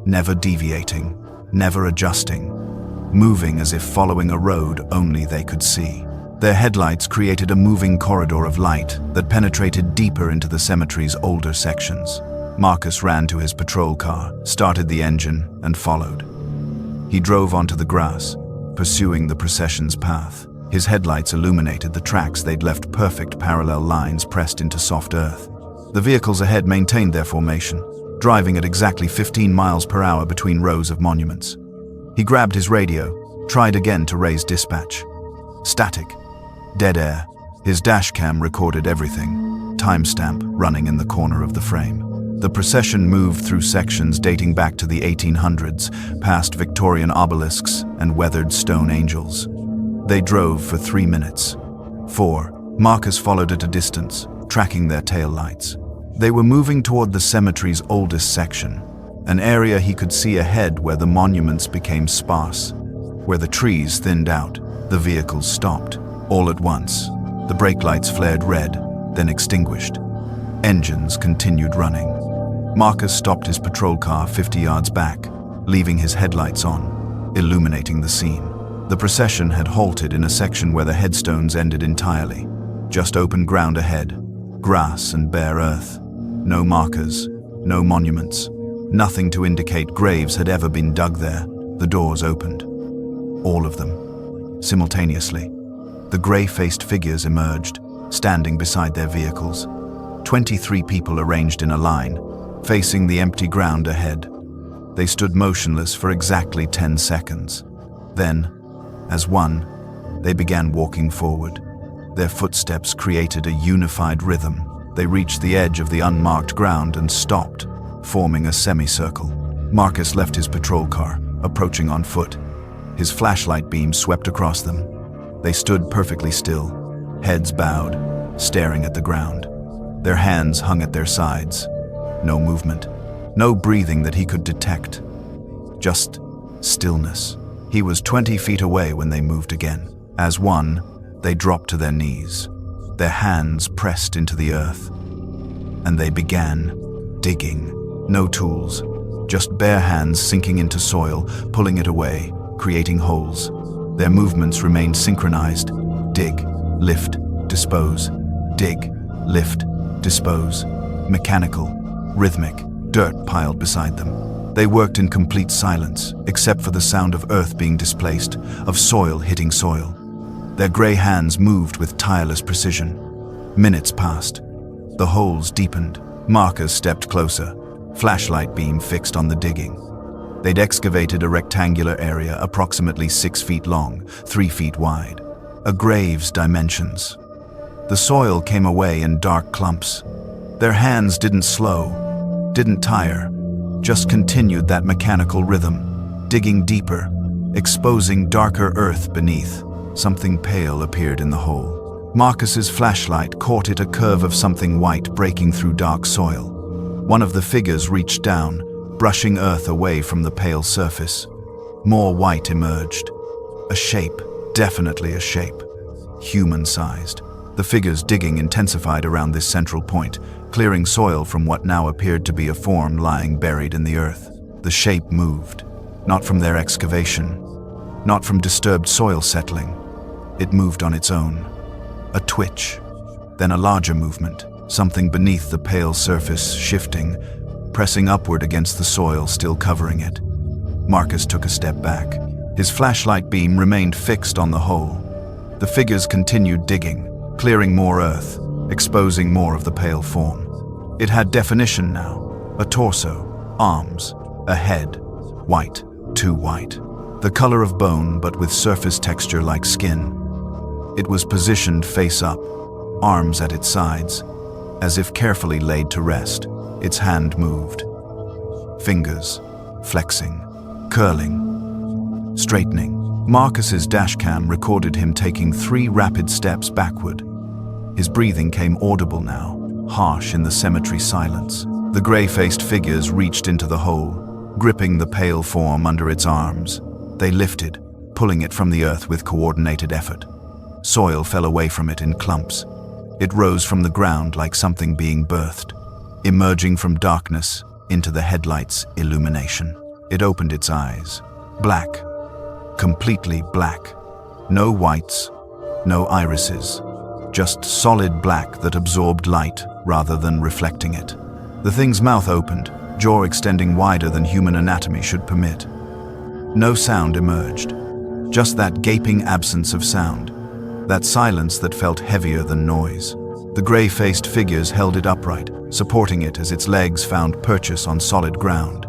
never deviating, never adjusting, moving as if following a road only they could see. Their headlights created a moving corridor of light that penetrated deeper into the cemetery's older sections. Marcus ran to his patrol car, started the engine, and followed. He drove onto the grass, pursuing the procession's path. His headlights illuminated the tracks they'd left, perfect parallel lines pressed into soft earth. The vehicles ahead maintained their formation, driving at exactly 15 miles per hour between rows of monuments. He grabbed his radio, tried again to raise dispatch. Static. Dead air. His dash cam recorded everything, timestamp running in the corner of the frame. The procession moved through sections dating back to the 1800s, past Victorian obelisks and weathered stone angels. They drove for 3 minutes. 4. Marcus followed at a distance, tracking their tail lights. They were moving toward the cemetery's oldest section, an area he could see ahead where the monuments became sparse. Where the trees thinned out, the vehicles stopped. All at once, the brake lights flared red, then extinguished. Engines continued running. Marcus stopped his patrol car 50 yards back, leaving his headlights on, illuminating the scene. The procession had halted in a section where the headstones ended entirely. Just open ground ahead, grass and bare earth. No markers, no monuments, nothing to indicate graves had ever been dug there. The doors opened. All of them, simultaneously. The gray-faced figures emerged, standing beside their vehicles. 23 people arranged in a line, facing the empty ground ahead. They stood motionless for exactly 10 seconds. Then, as one, they began walking forward. Their footsteps created a unified rhythm. They reached the edge of the unmarked ground and stopped, forming a semicircle. Marcus left his patrol car, approaching on foot. His flashlight beam swept across them. They stood perfectly still, heads bowed, staring at the ground. Their hands hung at their sides. No movement, no breathing that he could detect. Just stillness. He was 20 feet away when they moved again. As one, they dropped to their knees, their hands pressed into the earth. And they began digging. No tools, just bare hands sinking into soil, pulling it away, creating holes. Their movements remained synchronized. Dig, lift, dispose. Dig, lift, dispose. Mechanical, rhythmic, dirt piled beside them. They worked in complete silence, except for the sound of earth being displaced, of soil hitting soil. Their gray hands moved with tireless precision. Minutes passed. The holes deepened. Marcus stepped closer, flashlight beam fixed on the digging. They'd excavated a rectangular area approximately 6 feet long, 3 feet wide. A grave's dimensions. The soil came away in dark clumps. Their hands didn't slow, didn't tire, just continued that mechanical rhythm, digging deeper, exposing darker earth beneath. Something pale appeared in the hole. Marcus's flashlight caught it, a curve of something white breaking through dark soil. One of the figures reached down, brushing earth away from the pale surface. More white emerged. A shape, definitely a shape. Human-sized. The figures digging intensified around this central point, clearing soil from what now appeared to be a form lying buried in the earth. The shape moved, not from their excavation, not from disturbed soil settling. It moved on its own. A twitch, then a larger movement, something beneath the pale surface shifting, pressing upward against the soil still covering it. Marcus took a step back. His flashlight beam remained fixed on the hole. The figures continued digging, clearing more earth, exposing more of the pale form. It had definition now. A torso, arms, a head, white, too white. The color of bone, but with surface texture like skin. It was positioned face up, arms at its sides, as if carefully laid to rest. Its hand moved. Fingers, flexing, curling, straightening. Marcus's dashcam recorded him taking 3 rapid steps backward. His breathing came audible now, harsh in the cemetery silence. The gray-faced figures reached into the hole, gripping the pale form under its arms. They lifted, pulling it from the earth with coordinated effort. Soil fell away from it in clumps. It rose from the ground like something being birthed, emerging from darkness into the headlights' illumination. It opened its eyes. Black. Completely black. No whites, no irises. Just solid black that absorbed light rather than reflecting it. The thing's mouth opened, jaw extending wider than human anatomy should permit. No sound emerged. Just that gaping absence of sound. That silence that felt heavier than noise. The gray-faced figures held it upright, supporting it as its legs found purchase on solid ground.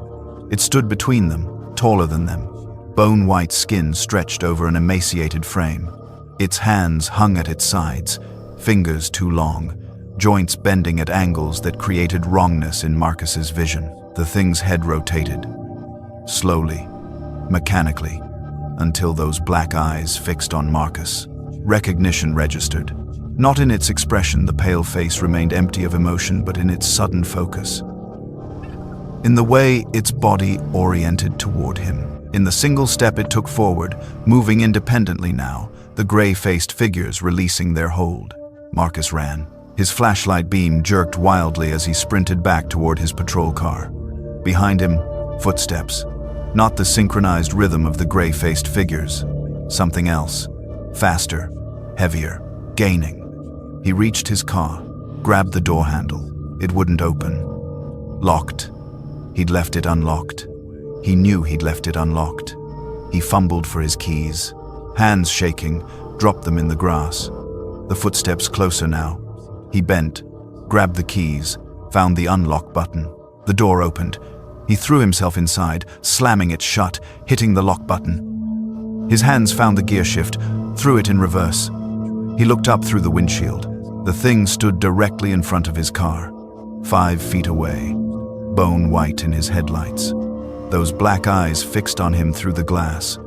It stood between them, taller than them. Bone-white skin stretched over an emaciated frame. Its hands hung at its sides, fingers too long, joints bending at angles that created wrongness in Marcus's vision. The thing's head rotated, slowly, mechanically, until those black eyes fixed on Marcus. Recognition registered. Not in its expression, the pale face remained empty of emotion, but in its sudden focus. In the way its body oriented toward him. In the single step it took forward, moving independently now, the gray-faced figures releasing their hold. Marcus ran. His flashlight beam jerked wildly as he sprinted back toward his patrol car. Behind him, footsteps. Not the synchronized rhythm of the gray-faced figures. Something else. Faster, heavier, gaining. He reached his car, grabbed the door handle. It wouldn't open. Locked. He'd left it unlocked. He knew he'd left it unlocked. He fumbled for his keys. Hands shaking, dropped them in the grass. The footsteps closer now. He bent, grabbed the keys, found the unlock button. The door opened. He threw himself inside, slamming it shut, hitting the lock button. His hands found the gear shift, threw it in reverse. He looked up through the windshield. The thing stood directly in front of his car, 5 feet away, bone white in his headlights. Those black eyes fixed on him through the glass,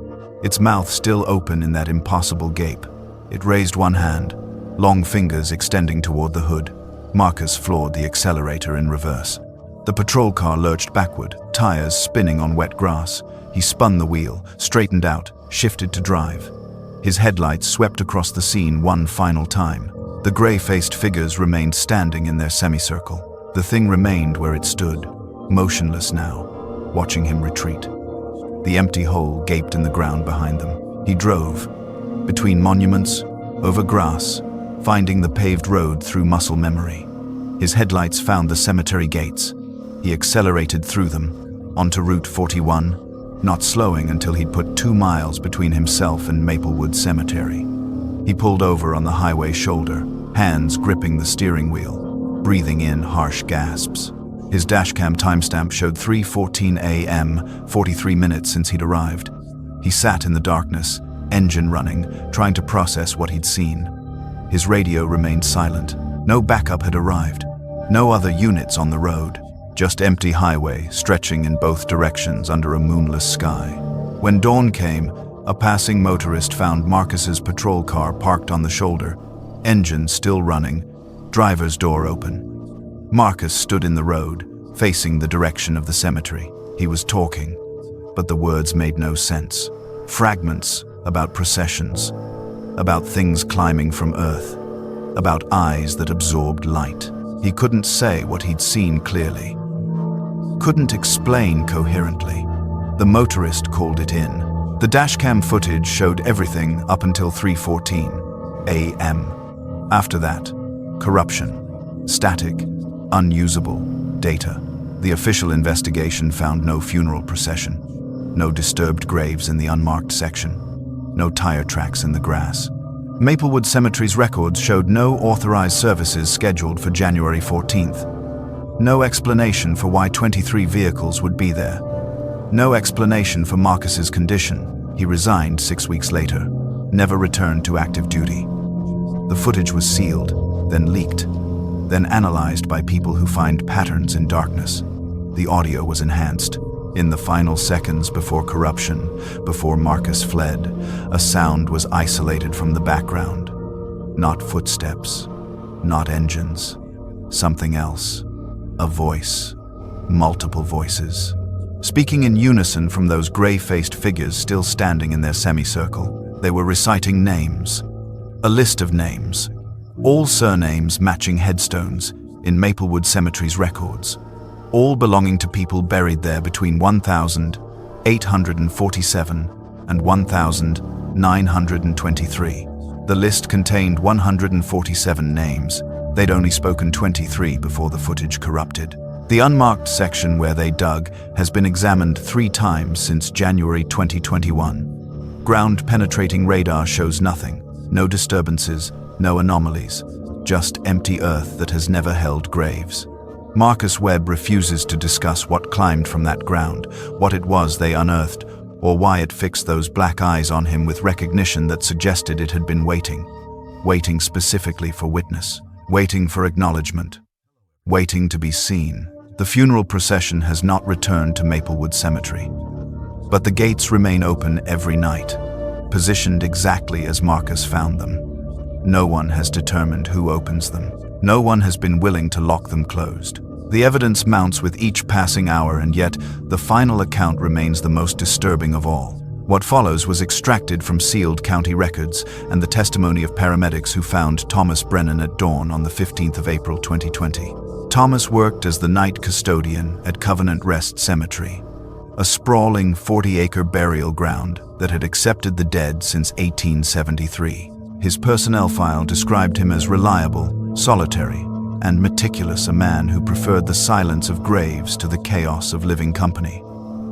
its mouth still open in that impossible gape. It raised one hand, long fingers extending toward the hood. Marcus floored the accelerator in reverse. The patrol car lurched backward, tires spinning on wet grass. He spun the wheel, straightened out, shifted to drive. His headlights swept across the scene one final time. The gray-faced figures remained standing in their semicircle. The thing remained where it stood, motionless now, watching him retreat. The empty hole gaped in the ground behind them. He drove, between monuments, over grass, finding the paved road through muscle memory. His headlights found the cemetery gates. He accelerated through them, onto Route 41, not slowing until he'd put 2 miles between himself and Maplewood Cemetery. He pulled over on the highway shoulder, hands gripping the steering wheel, breathing in harsh gasps. His dashcam timestamp showed 3:14 a.m., 43 minutes since he'd arrived. He sat in the darkness, engine running, trying to process what he'd seen. His radio remained silent. No backup had arrived. No other units on the road. Just empty highway, stretching in both directions under a moonless sky. When dawn came, a passing motorist found Marcus's patrol car parked on the shoulder, engine still running, driver's door open. Marcus stood in the road, facing the direction of the cemetery. He was talking, but the words made no sense. Fragments about processions, about things climbing from earth, about eyes that absorbed light. He couldn't say what he'd seen clearly, couldn't explain coherently. The motorist called it in. The dashcam footage showed everything up until 3:14 a.m. After that, corruption, static, unusable data. The official investigation found no funeral procession, no disturbed graves in the unmarked section, no tire tracks in the grass. Maplewood Cemetery's records showed no authorized services scheduled for January 14th. No explanation for why 23 vehicles would be there. No explanation for Marcus's condition. He resigned 6 weeks later, never returned to active duty. The footage was sealed, then leaked, then analyzed by people who find patterns in darkness. The audio was enhanced. In the final seconds before corruption, before Marcus fled, a sound was isolated from the background. Not footsteps, not engines, something else. A voice, multiple voices, speaking in unison from those gray-faced figures still standing in their semicircle. They were reciting names, a list of names, all surnames matching headstones in Maplewood Cemetery's records, all belonging to people buried there between 1,847 and 1,923. The list contained 147 names. They'd only spoken 23 before the footage corrupted. The unmarked section where they dug has been examined 3 times since January 2021. Ground-penetrating radar shows nothing. No disturbances, no anomalies. Just empty earth that has never held graves. Marcus Webb refuses to discuss what climbed from that ground, what it was they unearthed, or why it fixed those black eyes on him with recognition that suggested it had been waiting. Waiting specifically for witness. Waiting for acknowledgement. Waiting to be seen. The funeral procession has not returned to Maplewood Cemetery. But the gates remain open every night, positioned exactly as Marcus found them. No one has determined who opens them. No one has been willing to lock them closed. The evidence mounts with each passing hour, and yet the final account remains the most disturbing of all. What follows was extracted from sealed county records and the testimony of paramedics who found Thomas Brennan at dawn on the 15th of April 2020. Thomas worked as the night custodian at Covenant Rest Cemetery, a sprawling 40-acre burial ground that had accepted the dead since 1873. His personnel file described him as reliable, solitary, and meticulous, a man who preferred the silence of graves to the chaos of living company.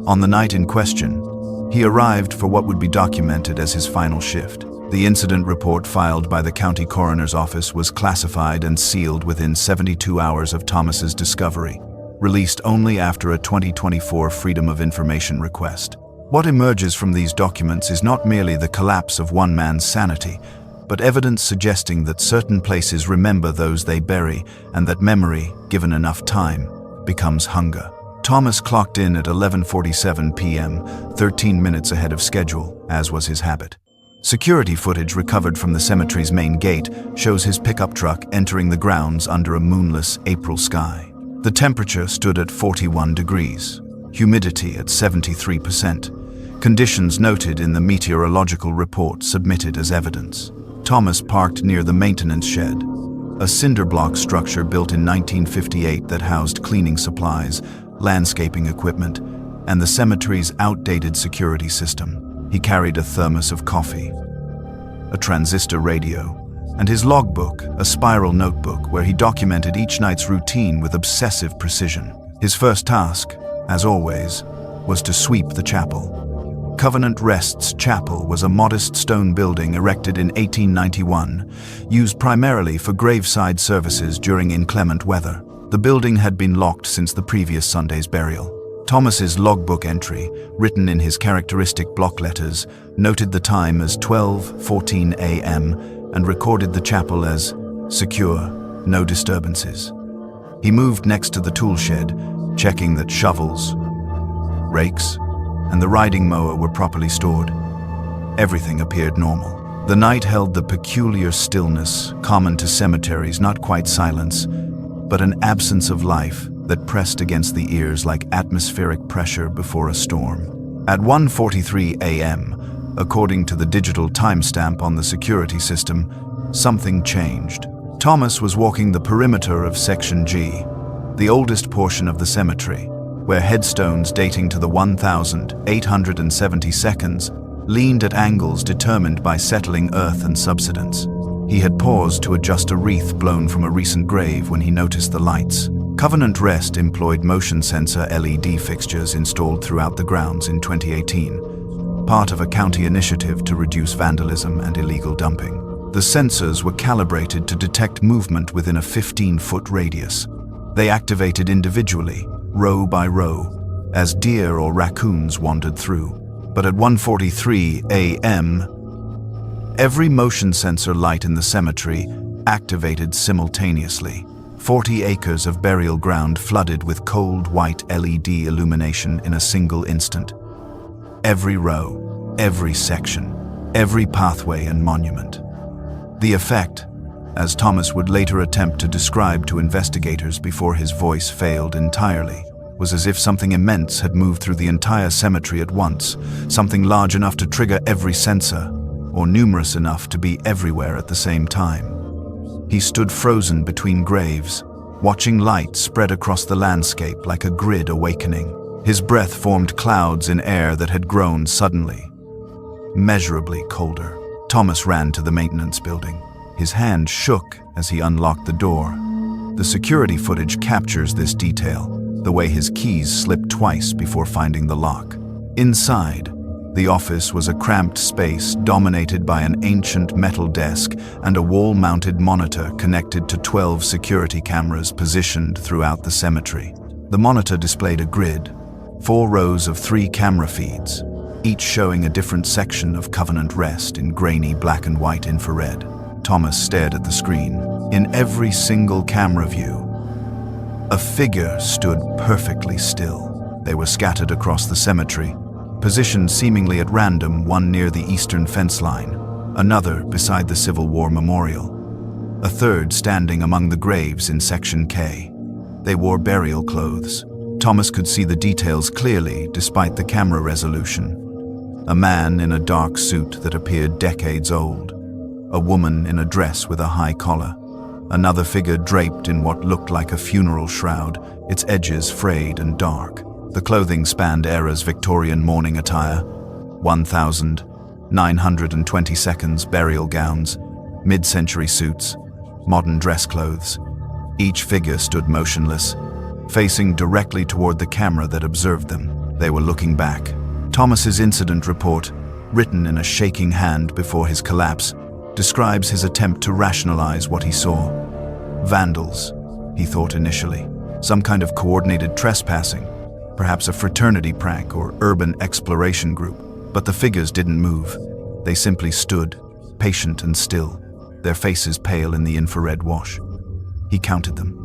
On the night in question, he arrived for what would be documented as his final shift. The incident report filed by the county coroner's office was classified and sealed within 72 hours of Thomas's discovery, released only after a 2024 Freedom of Information request. What emerges from these documents is not merely the collapse of one man's sanity, but evidence suggesting that certain places remember those they bury, and that memory, given enough time, becomes hunger. Thomas clocked in at 11:47 p.m., 13 minutes ahead of schedule, as was his habit. Security footage recovered from the cemetery's main gate shows his pickup truck entering the grounds under a moonless April sky. The temperature stood at 41 degrees, humidity at 73%, conditions noted in the meteorological report submitted as evidence. Thomas parked near the maintenance shed, a cinder block structure built in 1958 that housed cleaning supplies, landscaping equipment, and the cemetery's outdated security system. He carried a thermos of coffee, a transistor radio, and his logbook, a spiral notebook where he documented each night's routine with obsessive precision. His first task, as always, was to sweep the chapel. Covenant Rest's chapel was a modest stone building erected in 1891, used primarily for graveside services during inclement weather. The building had been locked since the previous Sunday's burial. Thomas's logbook entry, written in his characteristic block letters, noted the time as 12:14 a.m. and recorded the chapel as secure, no disturbances. He moved next to the tool shed, checking that shovels, rakes, and the riding mower were properly stored. Everything appeared normal. The night held the peculiar stillness common to cemeteries, not quite silence, but an absence of life that pressed against the ears like atmospheric pressure before a storm. At 1:43 a.m., according to the digital timestamp on the security system, something changed. Thomas was walking the perimeter of Section G, the oldest portion of the cemetery, where headstones dating to the 1,872 leaned at angles determined by settling earth and subsidence. He had paused to adjust a wreath blown from a recent grave when he noticed the lights. Covenant Rest employed motion sensor LED fixtures installed throughout the grounds in 2018, part of a county initiative to reduce vandalism and illegal dumping. The sensors were calibrated to detect movement within a 15-foot radius. They activated individually, row by row, as deer or raccoons wandered through. But at 1:43 a.m., every motion sensor light in the cemetery activated simultaneously. 40 acres of burial ground flooded with cold white LED illumination in a single instant. Every row, every section, every pathway and monument. The effect, as Thomas would later attempt to describe to investigators before his voice failed entirely, was as if something immense had moved through the entire cemetery at once, something large enough to trigger every sensor, or numerous enough to be everywhere at the same time. He stood frozen between graves, watching light spread across the landscape like a grid awakening. His breath formed clouds in air that had grown suddenly, measurably colder. Thomas ran to the maintenance building. His hand shook as he unlocked the door. The security footage captures this detail, the way his keys slipped twice before finding the lock. Inside, the office was a cramped space dominated by an ancient metal desk and a wall-mounted monitor connected to 12 security cameras positioned throughout the cemetery. The monitor displayed a grid, 4 rows of 3 camera feeds, each showing a different section of Covenant Rest in grainy black and white infrared. Thomas stared at the screen. In every single camera view, a figure stood perfectly still. They were scattered across the cemetery, positioned seemingly at random, one near the eastern fence line, another beside the Civil War memorial, a third standing among the graves in Section K. They wore burial clothes. Thomas could see the details clearly despite the camera resolution. A man in a dark suit that appeared decades old, a woman in a dress with a high collar, another figure draped in what looked like a funeral shroud, its edges frayed and dark. The clothing spanned eras Victorian mourning attire, 1922 burial gowns, mid-century suits, modern dress clothes. Each figure stood motionless, facing directly toward the camera that observed them. They were looking back. Thomas's incident report, written in a shaking hand before his collapse, describes his attempt to rationalize what he saw. Vandals, he thought initially, some kind of coordinated trespassing, perhaps a fraternity prank or urban exploration group. But the figures didn't move. They simply stood, patient and still, their faces pale in the infrared wash. He counted them.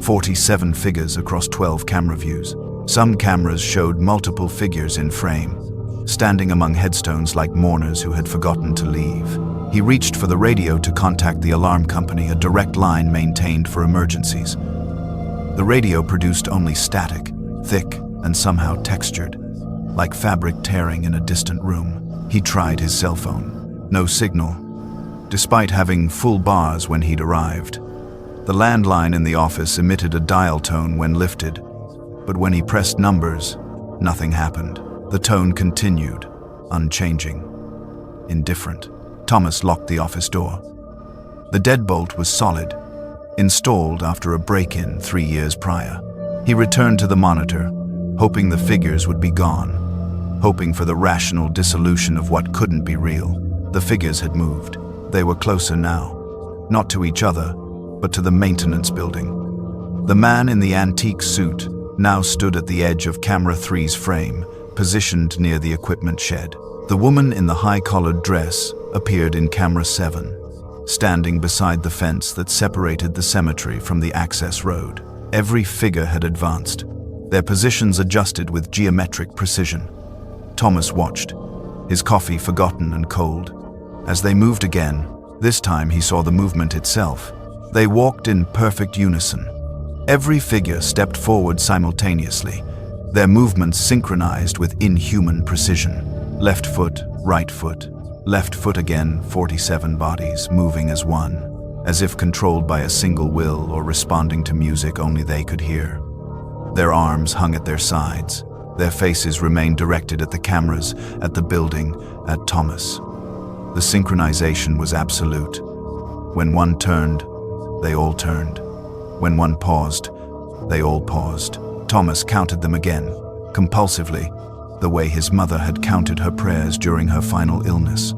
47 figures across 12 camera views. Some cameras showed multiple figures in frame, standing among headstones like mourners who had forgotten to leave. He reached for the radio to contact the alarm company, a direct line maintained for emergencies. The radio produced only static, thick and somehow textured, like fabric tearing in a distant room. He tried his cell phone. No signal, despite having full bars when he'd arrived. The landline in the office emitted a dial tone when lifted, but when he pressed numbers, nothing happened. The tone continued, unchanging, indifferent. Thomas locked the office door. The deadbolt was solid, installed after a break-in 3 years prior. He returned to the monitor, hoping the figures would be gone, hoping for the rational dissolution of what couldn't be real. The figures had moved. They were closer now, not to each other, but to the maintenance building. The man in the antique suit now stood at the edge of camera 3's frame, positioned near the equipment shed. The woman in the high-collared dress appeared in camera 7, standing beside the fence that separated the cemetery from the access road. Every figure had advanced, their positions adjusted with geometric precision. Thomas watched, his coffee forgotten and cold. As they moved again, this time he saw the movement itself. They walked in perfect unison. Every figure stepped forward simultaneously, their movements synchronized with inhuman precision. Left foot, right foot, left foot again, 47 bodies moving as one, as if controlled by a single will or responding to music only they could hear. Their arms hung at their sides. Their faces remained directed at the cameras, at the building, at Thomas. The synchronization was absolute. When one turned, they all turned. When one paused, they all paused. Thomas counted them again, compulsively, the way his mother had counted her prayers during her final illness.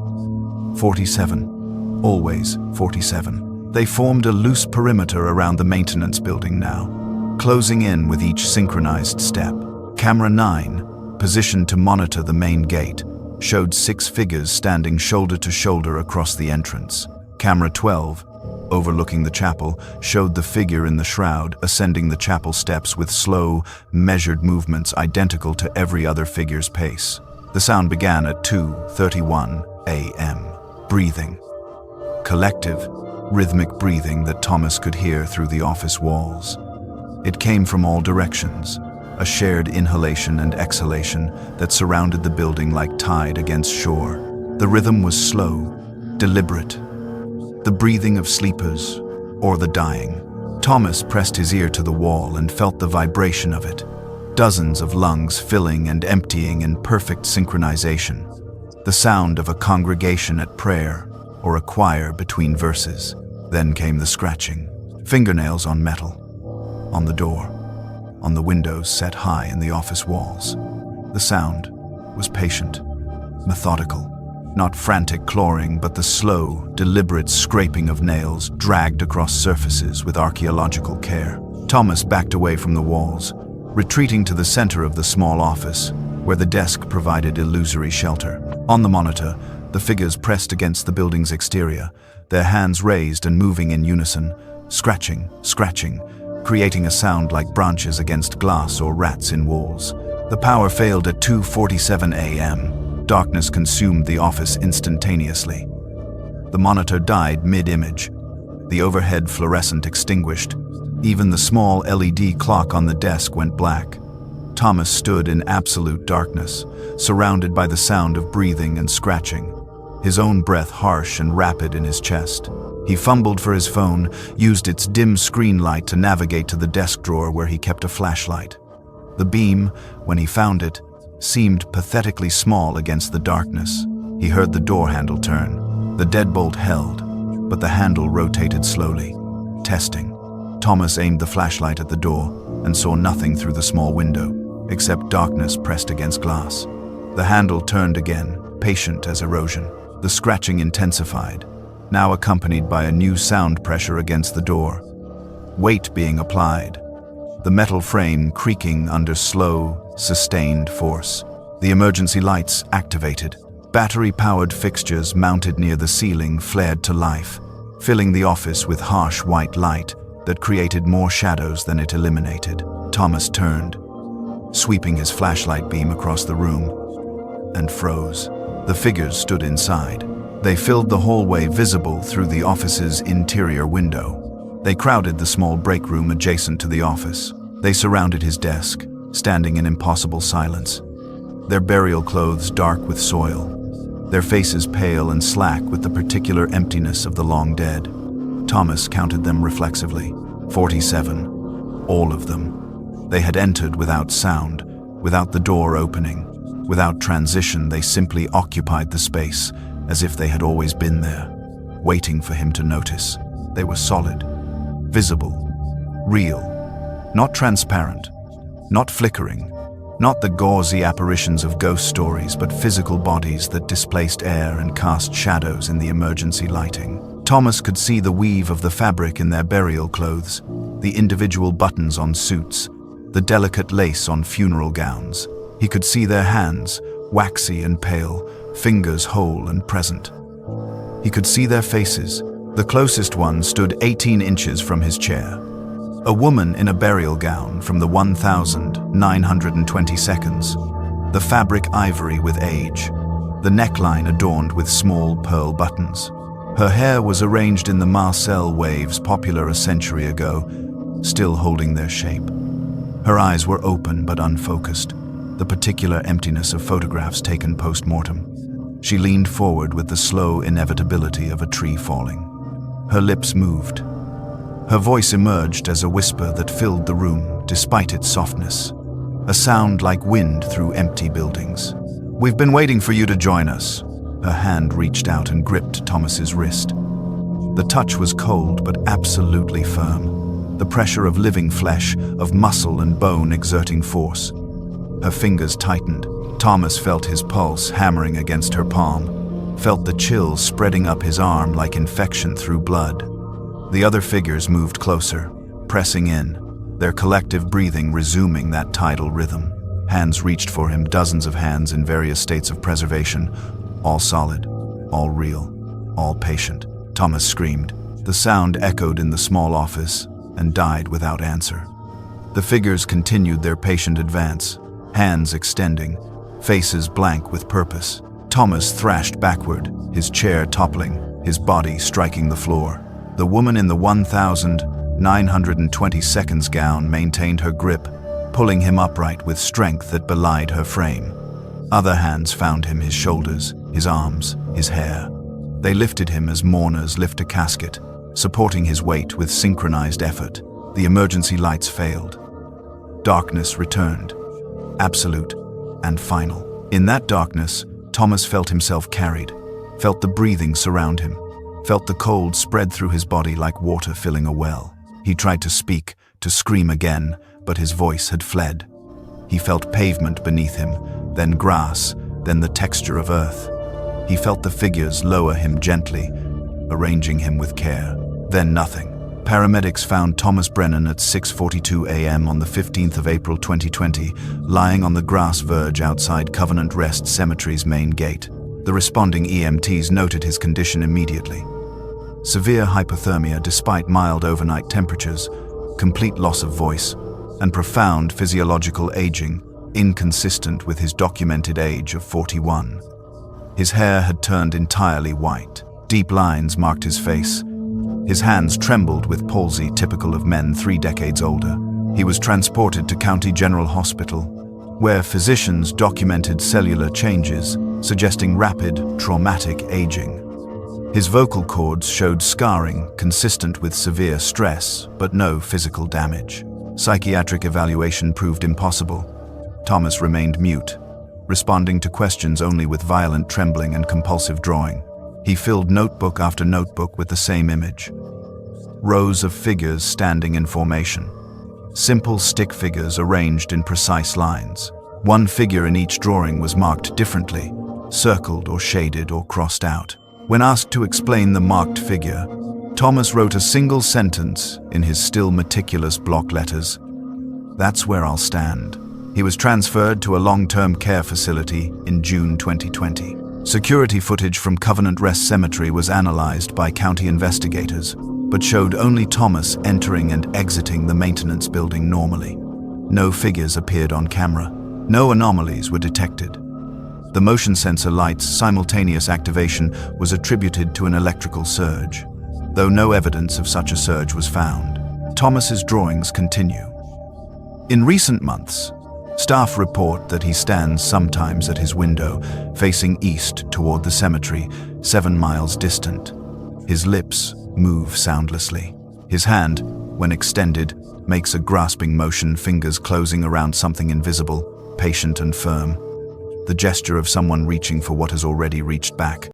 47. Always 47. They formed a loose perimeter around the maintenance building now, closing in with each synchronized step. Camera 9, positioned to monitor the main gate, showed 6 figures standing shoulder to shoulder across the entrance. Camera 12, overlooking the chapel, showed the figure in the shroud ascending the chapel steps with slow, measured movements identical to every other figure's pace. The sound began at 2:31 a.m. Breathing. Collective, rhythmic breathing that Thomas could hear through the office walls. It came from all directions, a shared inhalation and exhalation that surrounded the building like tide against shore. The rhythm was slow, deliberate, the breathing of sleepers or the dying. Thomas pressed his ear to the wall and felt the vibration of it, dozens of lungs filling and emptying in perfect synchronization, the sound of a congregation at prayer or a choir between verses. Then came the scratching, fingernails on metal, on the door, on the windows set high in the office walls. The sound was patient, methodical. Not frantic clawing, but the slow, deliberate scraping of nails dragged across surfaces with archaeological care. Thomas backed away from the walls, retreating to the center of the small office, where the desk provided illusory shelter. On the monitor, the figures pressed against the building's exterior, their hands raised and moving in unison, scratching, creating a sound like branches against glass or rats in walls. The power failed at 2:47 a.m. Darkness consumed the office instantaneously. The monitor died mid-image, the overhead fluorescent extinguished. Even the small LED clock on the desk went black. Thomas stood in absolute darkness, surrounded by the sound of breathing and scratching, his own breath harsh and rapid in his chest. He fumbled for his phone, used its dim screen light to navigate to the desk drawer where he kept a flashlight. The beam, when he found it, seemed pathetically small against the darkness. He heard the door handle turn. The deadbolt held, but the handle rotated slowly. Testing. Thomas aimed the flashlight at the door and saw nothing through the small window, except darkness pressed against glass. The handle turned again, patient as erosion. The scratching intensified, now accompanied by a new sound pressure against the door. Weight being applied, the metal frame creaking under slow, sustained force. The emergency lights activated. Battery-powered fixtures mounted near the ceiling flared to life, filling the office with harsh white light that created more shadows than it eliminated. Thomas turned, sweeping his flashlight beam across the room, and froze. The figures stood inside. They filled the hallway visible through the office's interior window. They crowded the small break room adjacent to the office. They surrounded his desk, standing in impossible silence, their burial clothes dark with soil, their faces pale and slack with the particular emptiness of the long dead. Thomas counted them reflexively. 47. All of them. They had entered without sound, without the door opening, without transition. They simply occupied the space, as if they had always been there, waiting for him to notice. They were solid, visible, real, not transparent, not flickering, not the gauzy apparitions of ghost stories, but physical bodies that displaced air and cast shadows in the emergency lighting. Thomas could see the weave of the fabric in their burial clothes, the individual buttons on suits, the delicate lace on funeral gowns. He could see their hands, waxy and pale, fingers whole and present. He could see their faces. The closest one stood 18 inches from his chair. A woman in a burial gown from the 1922, the fabric ivory with age, the neckline adorned with small pearl buttons. Her hair was arranged in the Marcel waves popular a century ago, still holding their shape. Her eyes were open but unfocused, the particular emptiness of photographs taken post-mortem. She leaned forward with the slow inevitability of a tree falling. Her lips moved. Her voice emerged as a whisper that filled the room, despite its softness. A sound like wind through empty buildings. "We've been waiting for you to join us." Her hand reached out and gripped Thomas's wrist. The touch was cold but absolutely firm. The pressure of living flesh, of muscle and bone exerting force. Her fingers tightened. Thomas felt his pulse hammering against her palm, felt the chills spreading up his arm like infection through blood. The other figures moved closer, pressing in, their collective breathing resuming that tidal rhythm. Hands reached for him, dozens of hands in various states of preservation, all solid, all real, all patient. Thomas screamed. The sound echoed in the small office and died without answer. The figures continued their patient advance, hands extending, faces blank with purpose. Thomas thrashed backward, his chair toppling, his body striking the floor. The woman in the 1,920 seconds gown maintained her grip, pulling him upright with strength that belied her frame. Other hands found him, his shoulders, his arms, his hair. They lifted him as mourners lift a casket, supporting his weight with synchronized effort. The emergency lights failed. Darkness returned, absolute and final. In that darkness, Thomas felt himself carried, felt the breathing surround him, felt the cold spread through his body like water filling a well. He tried to speak, to scream again, but his voice had fled. He felt pavement beneath him, then grass, then the texture of earth. He felt the figures lower him gently, arranging him with care. Then nothing. Paramedics found Thomas Brennan at 6:42 a.m. on the 15th of April 2020, lying on the grass verge outside Covenant Rest Cemetery's main gate. The responding EMTs noted his condition immediately. Severe hypothermia despite mild overnight temperatures, complete loss of voice, and profound physiological aging, inconsistent with his documented age of 41. His hair had turned entirely white. Deep lines marked his face. His hands trembled with palsy typical of men 3 decades older. He was transported to County General Hospital, where physicians documented cellular changes, suggesting rapid, traumatic aging. His vocal cords showed scarring consistent with severe stress, but no physical damage. Psychiatric evaluation proved impossible. Thomas remained mute, responding to questions only with violent trembling and compulsive drawing. He filled notebook after notebook with the same image. Rows of figures standing in formation. Simple stick figures arranged in precise lines. One figure in each drawing was marked differently, circled or shaded or crossed out. When asked to explain the marked figure, Thomas wrote a single sentence in his still meticulous block letters. "That's where I'll stand." He was transferred to a long-term care facility in June 2020. Security footage from Covenant Rest Cemetery was analyzed by county investigators, but showed only Thomas entering and exiting the maintenance building normally. No figures appeared on camera. No anomalies were detected. The motion sensor light's simultaneous activation was attributed to an electrical surge, though no evidence of such a surge was found. Thomas's drawings continue. In recent months, staff report that he stands sometimes at his window, facing east toward the cemetery, 7 miles distant. His lips move soundlessly. His hand, when extended, makes a grasping motion, fingers closing around something invisible, patient and firm. The gesture of someone reaching for what has already reached back.